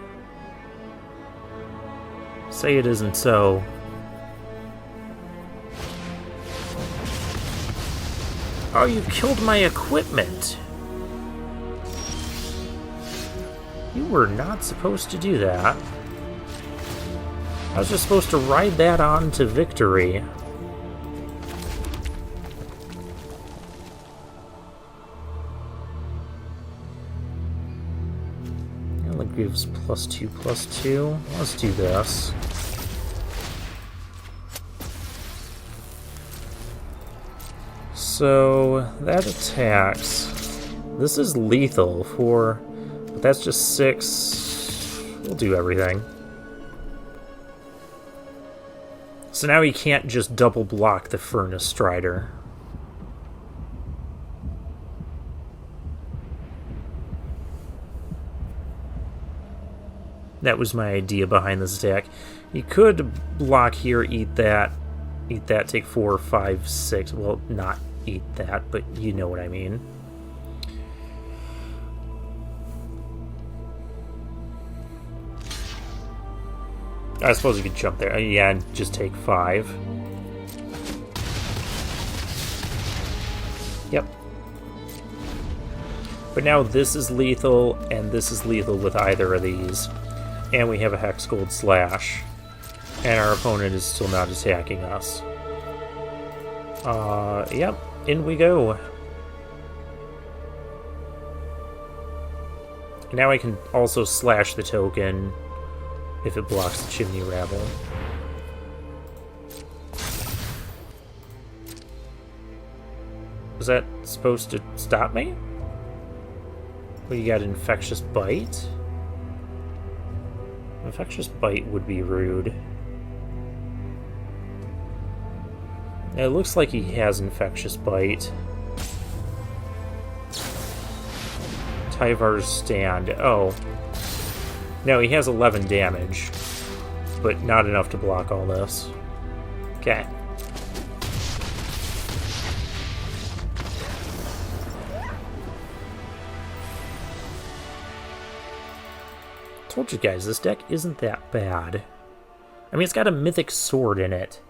Say it isn't so. Oh, you killed my equipment! You were not supposed to do that. I was just supposed to ride that on to victory. It gives +2/+2. Let's do this. So that attacks. This is lethal for... But that's just 6. We'll do everything. So now he can't just double block the Furnace Strider. That was my idea behind this attack. You could block here, eat that, take 4, 5, 6. Well, not eat that, but you know what I mean. I suppose you could jump there. Yeah, and just take 5. Yep. But now this is lethal, and this is lethal with either of these. And we have a Hex Gold Slash. And our opponent is still not attacking us. Yep, in we go. Now I can also slash the token if it blocks the Chimney Rabble. Is that supposed to stop me? Well, you got Infectious Bite? Infectious Bite would be rude. It looks like he has Infectious Bite. Tyvar's Stand. Oh. No, he has 11 damage. But not enough to block all this. Okay. Told you guys, this deck isn't that bad. I mean, it's got a Mythic Sword in it.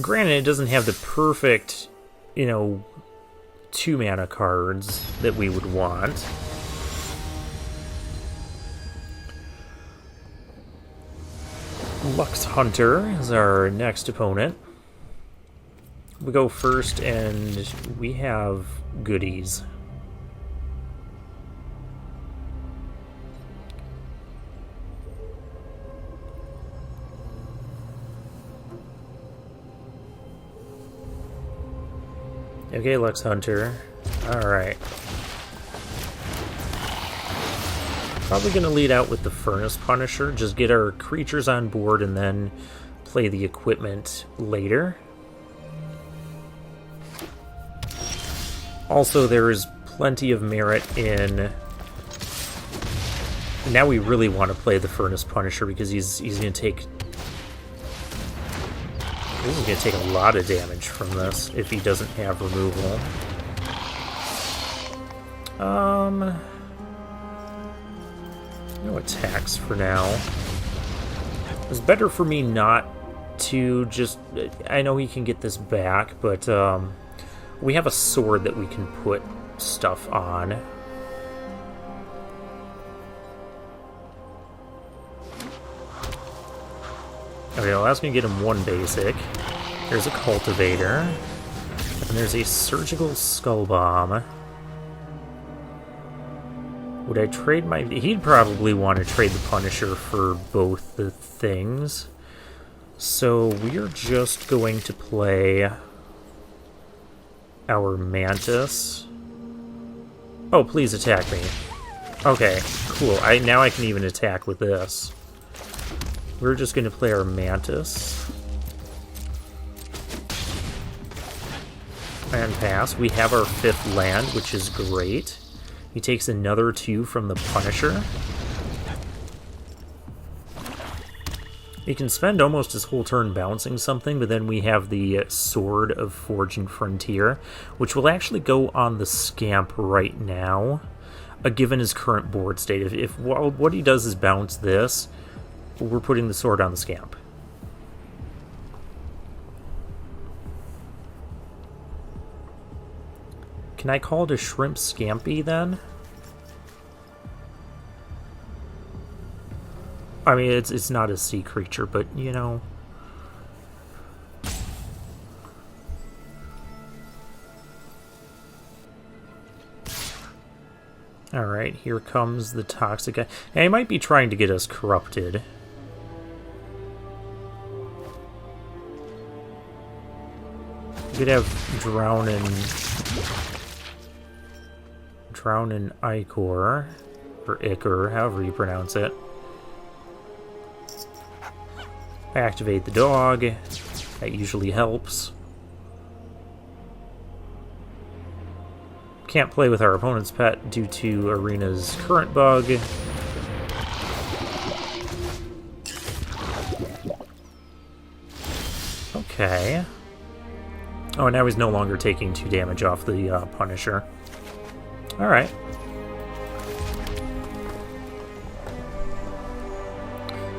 Granted, it doesn't have the perfect, you know, 2-mana cards that we would want. Lux Hunter is our next opponent. We go first, and we have goodies. Okay, Lux Hunter. Alright. Probably going to lead out with the Furnace Punisher, just get our creatures on board and then play the equipment later. Also, there is plenty of merit in... Now we really want to play the Furnace Punisher because he's going to take... This is going to take a lot of damage from this if he doesn't have removal. No attacks for now. It's better for me not to just... I know he can get this back, but we have a sword that we can put stuff on. Okay, well, that's going to get him one basic. There's a Cultivator. And there's a Surgical Skull Bomb. Would I trade my... He'd probably want to trade the Punisher for both the things. So we're just going to play our Mantis. Oh, please attack me. Okay, cool. Now I can even attack with this. We're just going to play our Mantis. And pass. We have our 5th land, which is great. He takes another 2 from the Punisher. He can spend almost his whole turn bouncing something, but then we have the Sword of Forge and Frontier, which will actually go on the Scamp right now, given his current board state. If what he does is bounce this, we're putting the sword on the Scamp. Can I call it a Shrimp Scampy, then? I mean, it's not a sea creature, but, you know... Alright, here comes the Toxic guy. And he might be trying to get us corrupted. We could have Drown in Ichor, or Ichor, however you pronounce it. Activate the dog. That usually helps. Can't play with our opponent's pet due to Arena's current bug. Okay. Oh, now he's no longer taking 2 damage off the Punisher. Alright.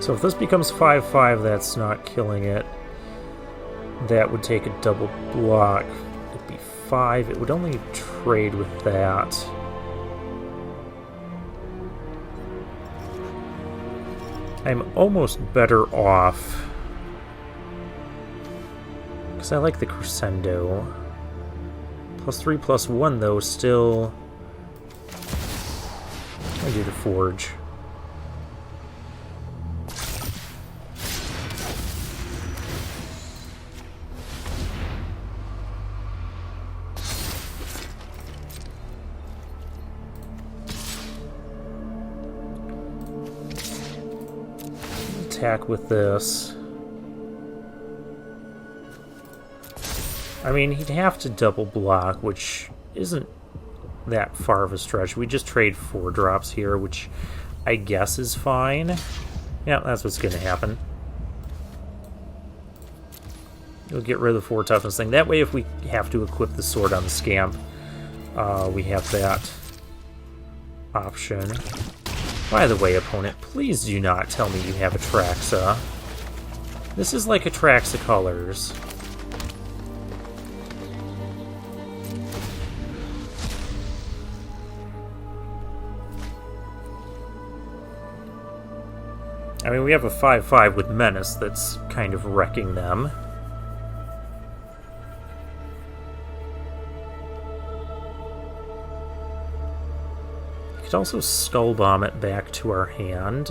So if this becomes 5/5, that's not killing it. That would take a double block. It'd be 5. It would only trade with that. I'm almost better off. Because I like the Crescendo. +3, +1, though, still... I do the Forge. Attack with this. I mean, he'd have to double block, which isn't that far of a stretch. We just trade 4 drops here, which I guess is fine. Yeah, that's what's going to happen. We'll get rid of the 4 toughness thing. That way, if we have to equip the sword on the Scamp, we have that option. By the way, opponent, please do not tell me you have Atraxa. This is like Atraxa colors. I mean, we have a 5/5 with Menace that's kind of wrecking them. We could also Skull Bomb it back to our hand.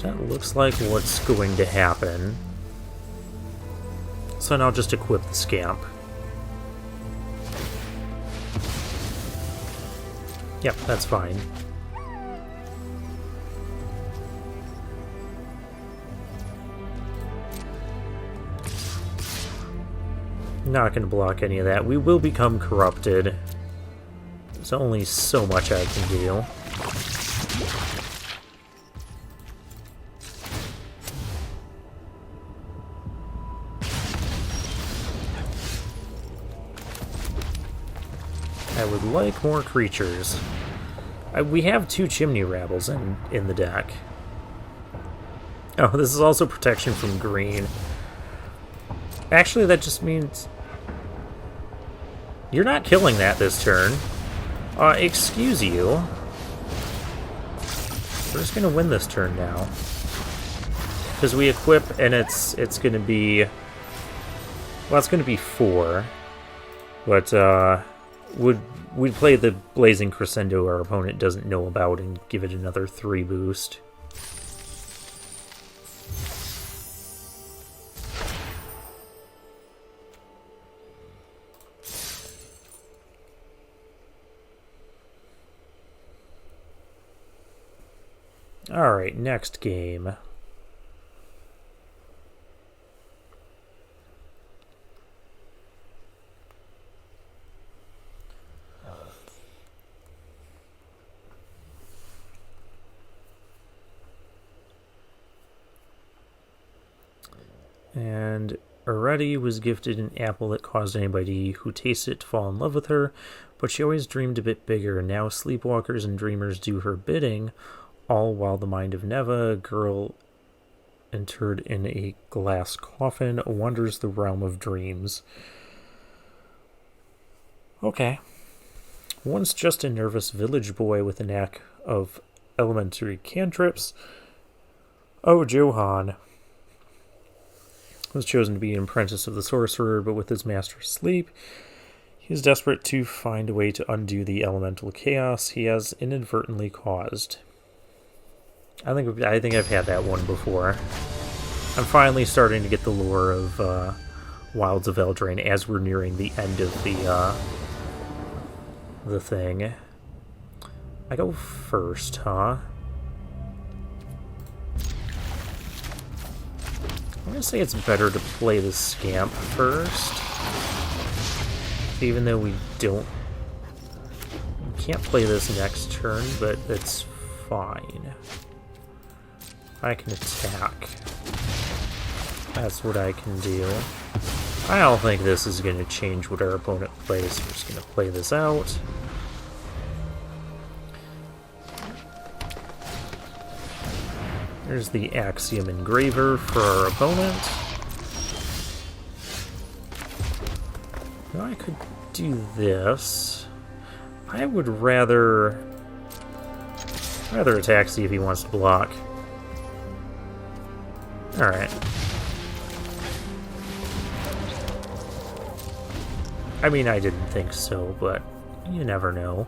That looks like what's going to happen. So now just equip the Scamp. Yep, that's fine. Not going to block any of that. We will become corrupted. There's only so much I can do. I would like more creatures. We have 2 Chimney Rabbles in the deck. Oh, this is also protection from green. Actually, that just means... You're not killing that this turn. Excuse you. We're just going to win this turn now. Because we equip, and it's going to be... Well, it's going to be 4. But, we'd play the Blazing Crescendo our opponent doesn't know about and give it another 3 boost. Alright, next game. And Areti was gifted an apple that caused anybody who tasted it to fall in love with her, but she always dreamed a bit bigger. Now sleepwalkers and dreamers do her bidding, all while the mind of Neva, a girl interred in a glass coffin, wanders the realm of dreams. Okay. Once just a nervous village boy with a knack of elementary cantrips, Johan was chosen to be an apprentice of the sorcerer, but with his master asleep, he is desperate to find a way to undo the elemental chaos he has inadvertently caused. I think I've had that one before. I'm finally starting to get the lore of Wilds of Eldraine as we're nearing the end of the thing. I go first, huh? I'm going to say it's better to play the Scamp first. Even though we can't play this next turn, but it's fine. I can attack. That's what I can do. I don't think this is going to change what our opponent plays. We're just going to play this out. There's the Axiom Engraver for our opponent. Now I could do this. I would rather attack, see if he wants to block. Alright. I mean, I didn't think so, but you never know.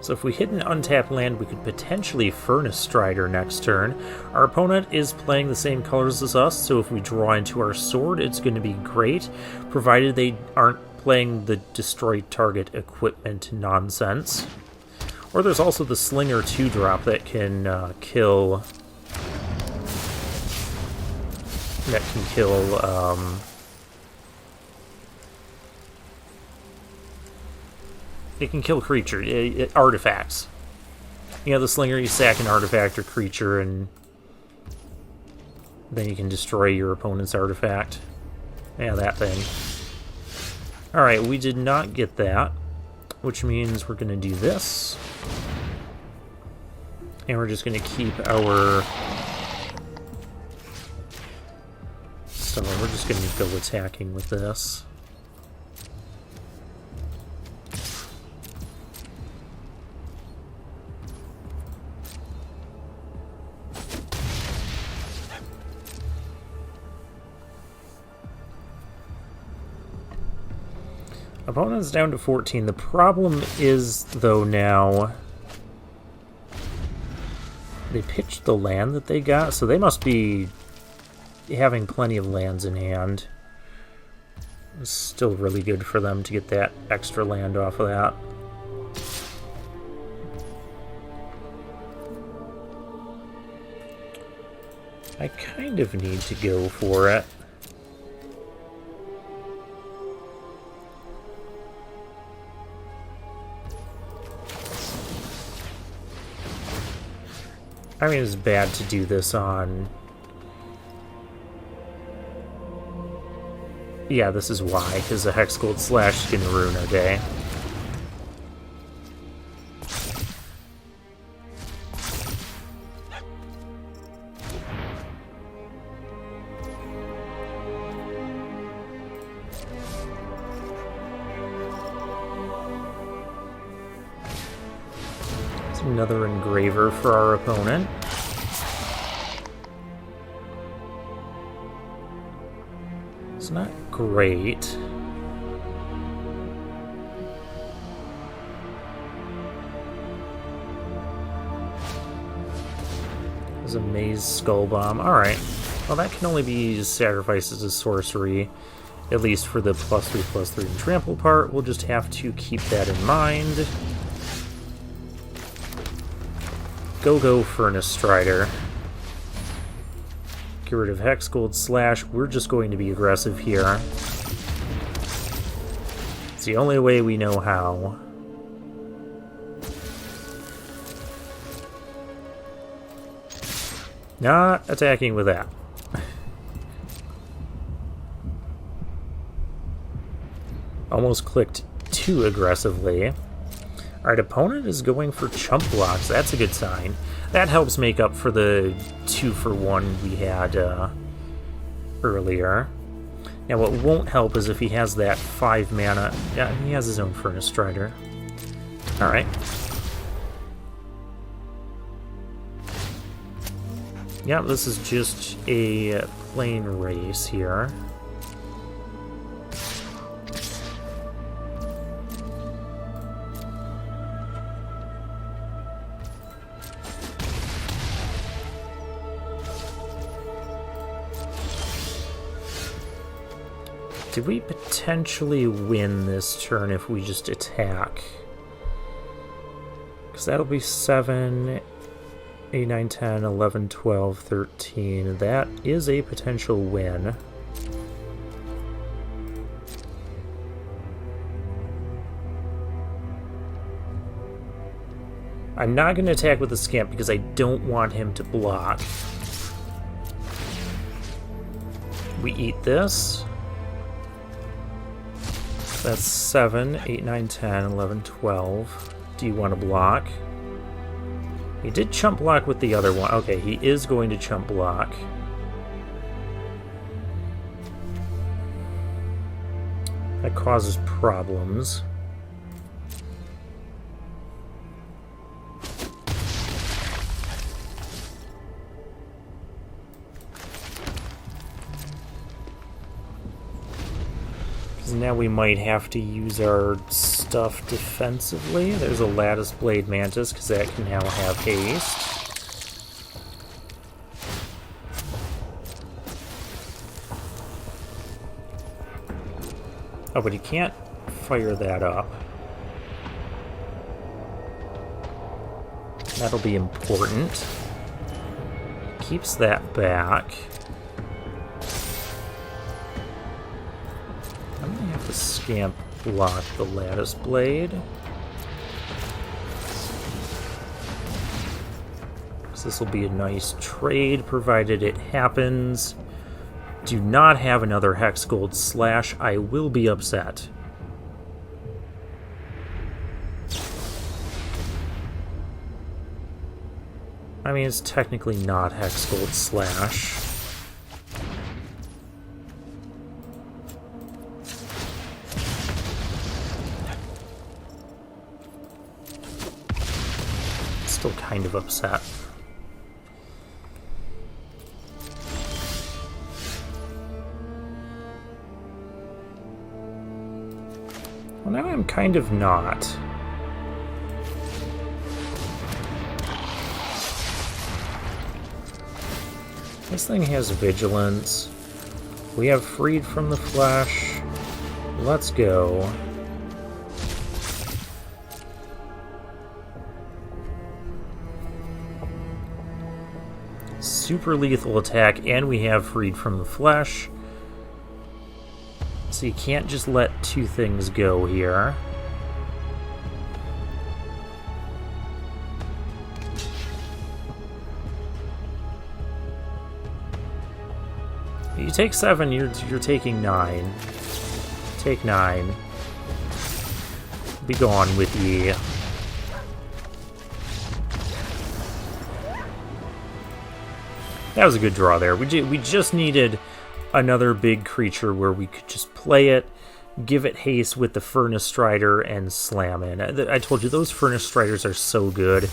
So if we hit an untapped land, we could potentially Furnace Strider next turn. Our opponent is playing the same colors as us, so if we draw into our sword, it's going to be great, provided they aren't playing the destroy target equipment nonsense. Or there's also the Slinger 2-drop that can kill... It can kill creature artifacts. You know, the slinger, you sack an artifact or creature, and then you can destroy your opponent's artifact. Yeah, that thing. Alright, we did not get that, which means we're going to do this. And we're just going to keep our... So we're just going to go attacking with this. Opponent's down to 14. The problem is, though, now... They pitched the land that they got, so they must be having plenty of lands in hand. It's still really good for them to get that extra land off of that. I kind of need to go for it. I mean, it's bad to do this on... Yeah, this is why, because a Hex Gold Slash is going to ruin our day. Another engraver for our opponent. It's not great. There's a Maze Skull Bomb. Alright. Well, that can only be sacrificed as a sorcery, at least for the +3/+3 and trample part. We'll just have to keep that in mind. Go, Furnace Strider. Get rid of Hex Gold Slash. We're just going to be aggressive here. It's the only way we know how. Not attacking with that. Almost clicked too aggressively. Alright, opponent is going for chump blocks. That's a good sign. That helps make up for the 2-for-1 we had earlier. Now, what won't help is if he has that 5 mana. Yeah, he has his own Furnace Strider. Alright. Yeah, this is just a plain race here. Did we potentially win this turn if we just attack? Because that'll be 7, 8, 9, 10, 11, 12, 13. That is a potential win. I'm not going to attack with the Scamp because I don't want him to block. We eat this. That's 7, 8, 9, 10, 11, 12. Do you want to block? He did chump block with the other one. Okay, he is going to chump block. That causes problems. Now we might have to use our stuff defensively. There's a Lattice Blade Mantis, because that can now have haste. Oh, but he can't fire that up. That'll be important. Keeps that back. I'm gonna have to Scamp block the Lattice Blade. So this will be a nice trade, provided it happens. Do not have another Hex Gold Slash. I will be upset. I mean, it's technically not Hex Gold Slash. Still kind of upset. Well, now I'm kind of not. This thing has vigilance. We have freed from the flesh. Let's go. Super lethal attack, and we have freed from the flesh. So you can't just let two things go here. You take 7, you're taking 9. Take 9. Be gone with ye. That was a good draw there. We just needed another big creature where we could just play it, give it haste with the Furnace Strider, and slam in. I told you, those Furnace Striders are so good,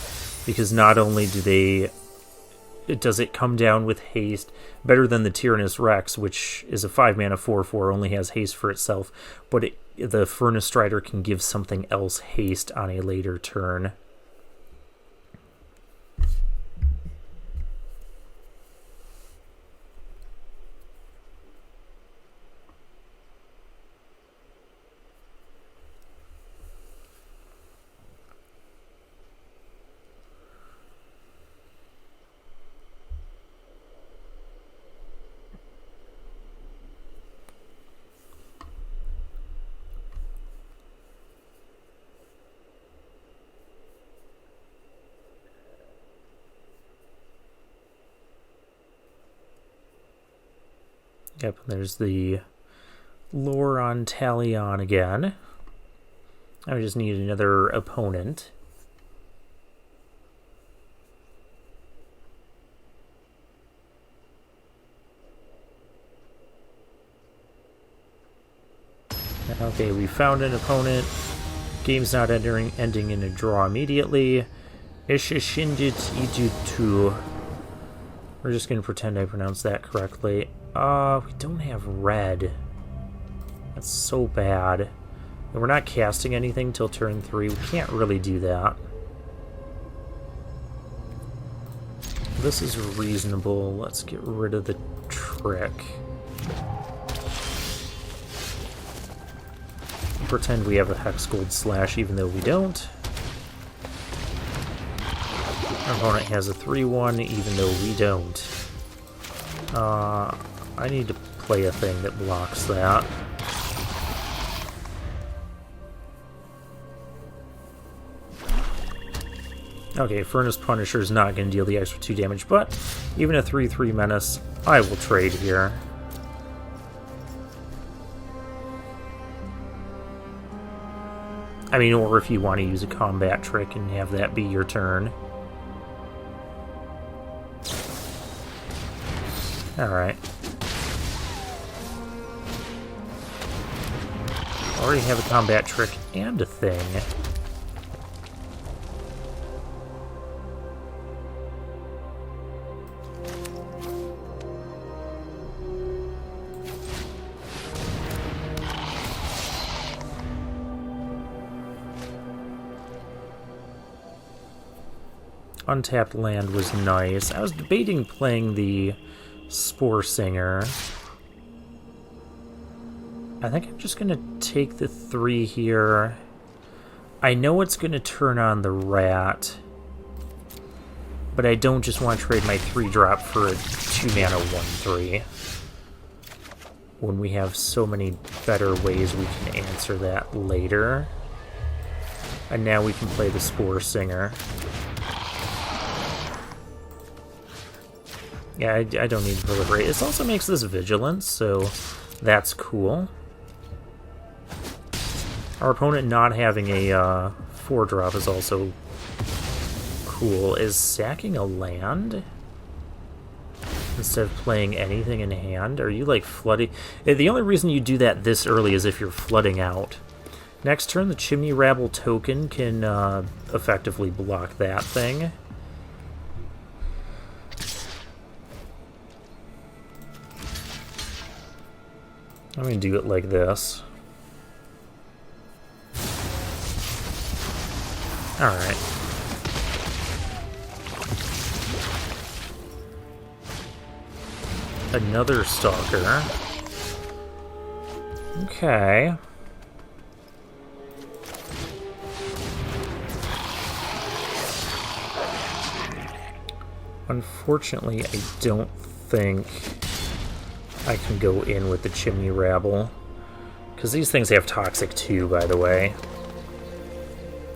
because not only does it come down with haste, better than the Tyrannus Rex, which is a 5-mana 4/4, only has haste for itself, but the Furnace Strider can give something else haste on a later turn. Yep, and there's the lore on Talion again. I just need another opponent. Okay, we found an opponent. Game's not ending in a draw immediately. Ishishindit Ijutu. We're just going to pretend I pronounced that correctly. We don't have red. That's so bad. And we're not casting anything till turn 3. We can't really do that. This is reasonable. Let's get rid of the trick. Pretend we have a Hex Gold Slash even though we don't. Our opponent has a 3/1 even though we don't. I need to play a thing that blocks that. Okay, Furnace Punisher is not going to deal the extra 2 damage, but even a 3/3 Menace, I will trade here. I mean, or if you want to use a combat trick and have that be your turn. Alright. Already have a combat trick and a thing. Untapped land was nice. I was debating playing the Spore Singer. I think I'm just going to take the 3 here. I know it's going to turn on the rat, but I don't just want to trade my 3-drop for a 2-mana 1/3. When we have so many better ways we can answer that later. And now we can play the Spore Singer. Yeah, I don't need to proliferate. This also makes this vigilance, so that's cool. Our opponent not having a 4-drop is also cool. Is sacking a land instead of playing anything in hand? Are you like flooding? The only reason you do that this early is if you're flooding out. Next turn, the Chimney Rabble token can effectively block that thing. I'm going to do it like this. Alright. Another Stalker. Okay. Unfortunately, I don't think I can go in with the Chimney Rabble. Because these things have Toxic too, by the way.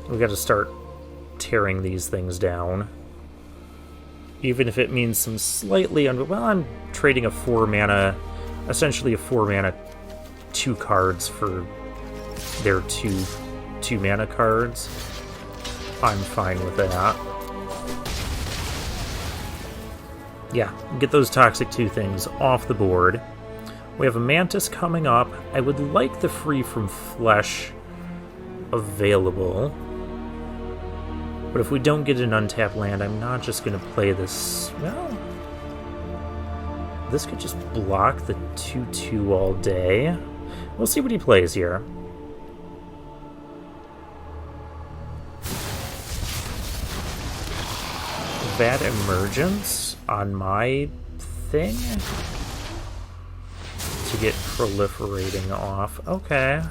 We got to start tearing these things down. Even if it means some slightly... well, I'm trading a 4-mana... essentially a 4-mana 2 cards for their 2-mana cards. I'm fine with that. Yeah, get those Toxic 2 things off the board. We have a Mantis coming up. I would like the Free from Flesh available. But if we don't get an untapped land, I'm not just going to play this... well... this could just block the 2/2 all day. We'll see what he plays here. That Emergence on my thing to get proliferating off. Okay.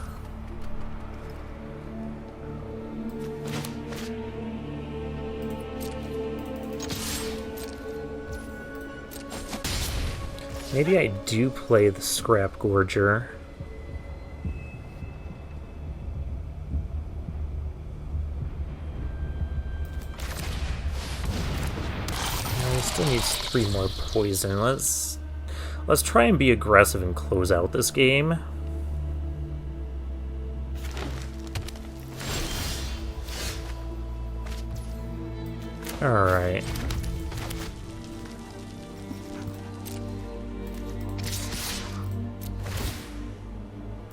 Maybe I do play the Scrap Gorger. He still needs 3 more poison. Let's try and be aggressive and close out this game. Alright.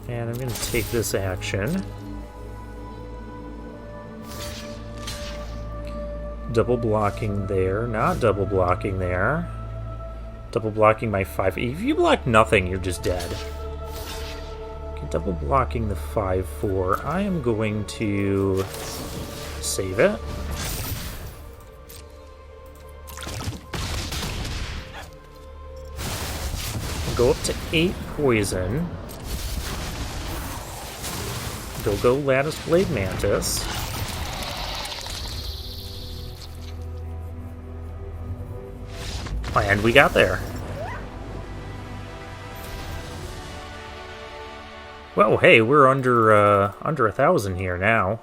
And I'm going to take this action. Double blocking there, not double blocking there. Double blocking my 5. If you block nothing, you're just dead. Okay, double blocking the 5/4. I am going to save it. Go up to 8 poison. Go Lattice Blade Mantis. And we got there. Well, hey, we're under 1,000 here now.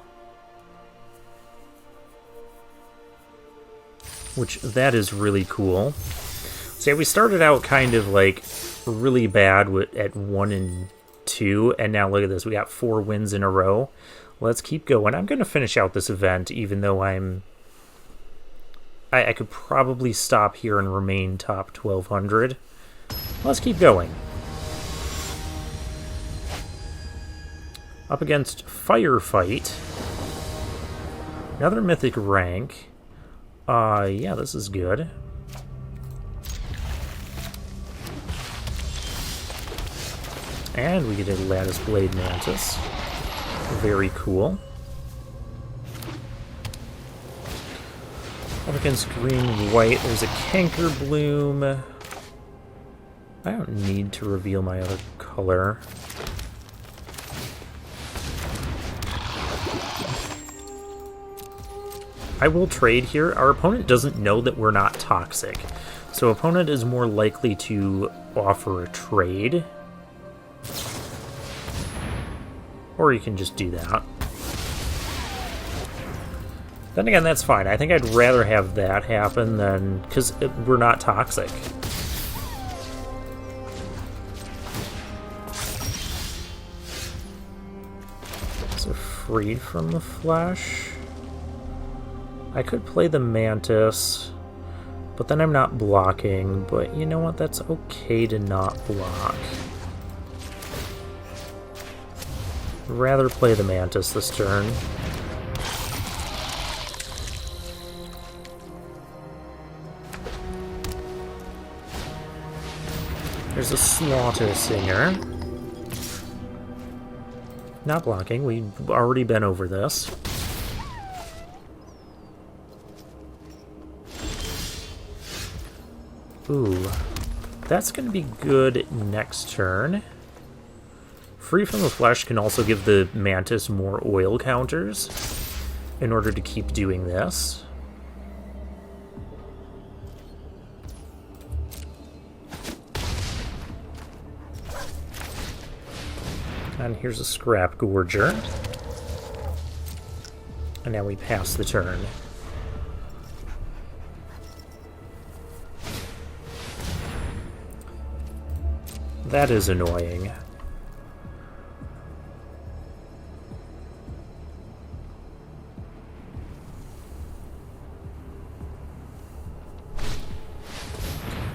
Which, that is really cool. So yeah, we started out kind of like really bad at 1 and 2, and now look at this. We got 4 wins in a row. Let's keep going. I'm going to finish out this event, even though I could probably stop here and remain top 1,200. Let's keep going. Up against Firefight. Another mythic rank. Yeah, this is good. And we get a Lattice Blade Mantis. Very cool. Up against green-white, there's a Canker Bloom. I don't need to reveal my other color. I will trade here. Our opponent doesn't know that we're not toxic. So opponent is more likely to offer a trade. Or you can just do that. Then again, that's fine. I think I'd rather have that happen than... because we're not toxic. So freed from the flesh. I could play the Mantis, but then I'm not blocking. But you know what? That's okay to not block. Rather play the Mantis this turn. There's a Slaughter Singer. Not blocking, we've already been over this. Ooh, that's going to be good next turn. Free from the Flesh can also give the Mantis more oil counters in order to keep doing this. And here's a Scrap Gorger. And now we pass the turn. That is annoying.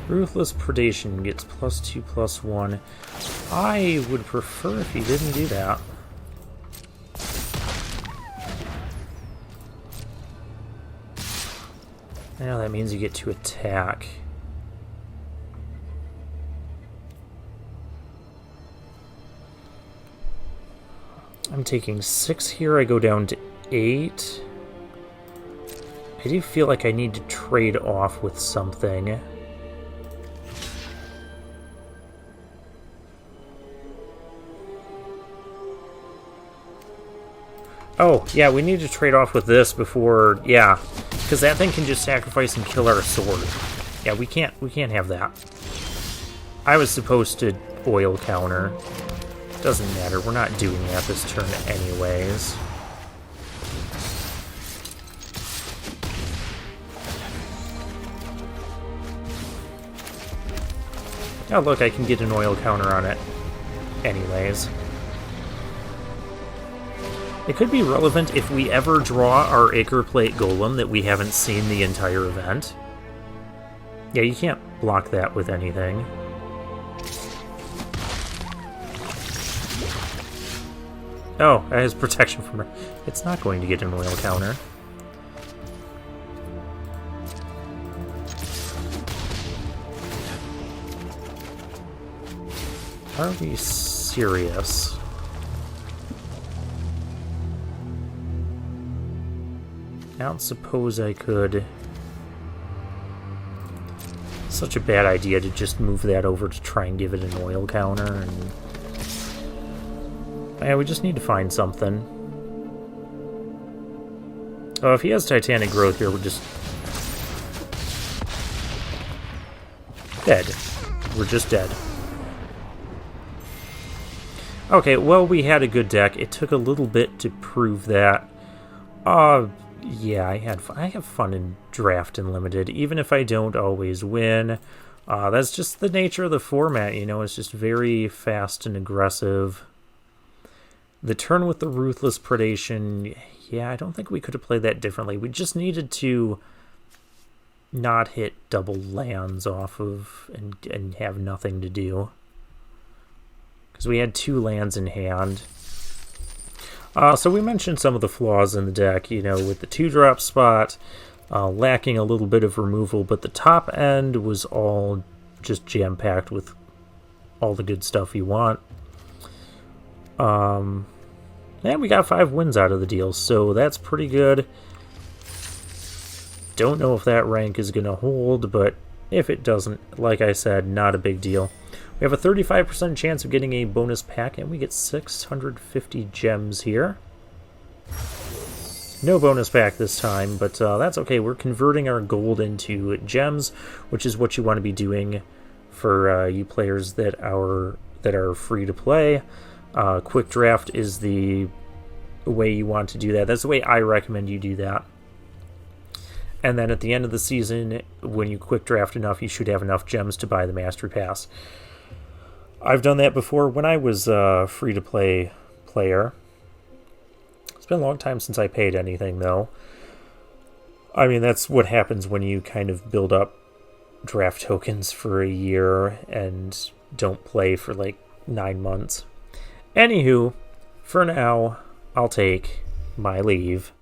Ruthless Predation gets +2/+1. I would prefer if he didn't do that. Now that means you get to attack. I'm taking 6 here, I go down to 8. I do feel like I need to trade off with something. Oh, yeah, we need to trade off with this before, yeah, because that thing can just sacrifice and kill our sword. Yeah, we can't have that. I was supposed to oil counter. Doesn't matter, we're not doing that this turn anyways. Oh, look, I can get an oil counter on it anyways. It could be relevant if we ever draw our Acre Plate Golem that we haven't seen the entire event. Yeah, you can't block that with anything. Oh, it has protection from her. It's not going to get an oil counter. Are we serious? I don't suppose I could. Such a bad idea to just move that over to try and give it an oil counter. And yeah, we just need to find something. Oh, if he has Titanic Growth here, we're just dead. We're just dead. Okay, well, we had a good deck. It took a little bit to prove that. Yeah, I have fun in Draft and Limited, even if I don't always win. That's just the nature of the format, you know, it's just very fast and aggressive. The turn with the Ruthless Predation, yeah, I don't think we could have played that differently. We just needed to not hit double lands off of and have nothing to do. Because we had 2 lands in hand. So we mentioned some of the flaws in the deck, you know, with the 2-drop spot, lacking a little bit of removal, but the top end was all just jam-packed with all the good stuff you want. And we got 5 wins out of the deal, so that's pretty good. Don't know if that rank is going to hold, but if it doesn't, like I said, not a big deal. We have a 35% chance of getting a bonus pack, and we get 650 gems here. No bonus pack this time, but that's okay. We're converting our gold into gems, which is what you want to be doing for you players that are free to play. Quick Draft is the way you want to do that. That's the way I recommend you do that. And then at the end of the season, when you quick draft enough, you should have enough gems to buy the Mastery Pass. I've done that before when I was a free-to-play player. It's been a long time since I paid anything, though. I mean, that's what happens when you kind of build up draft tokens for a year and don't play for like 9 months. Anywho, for now, I'll take my leave.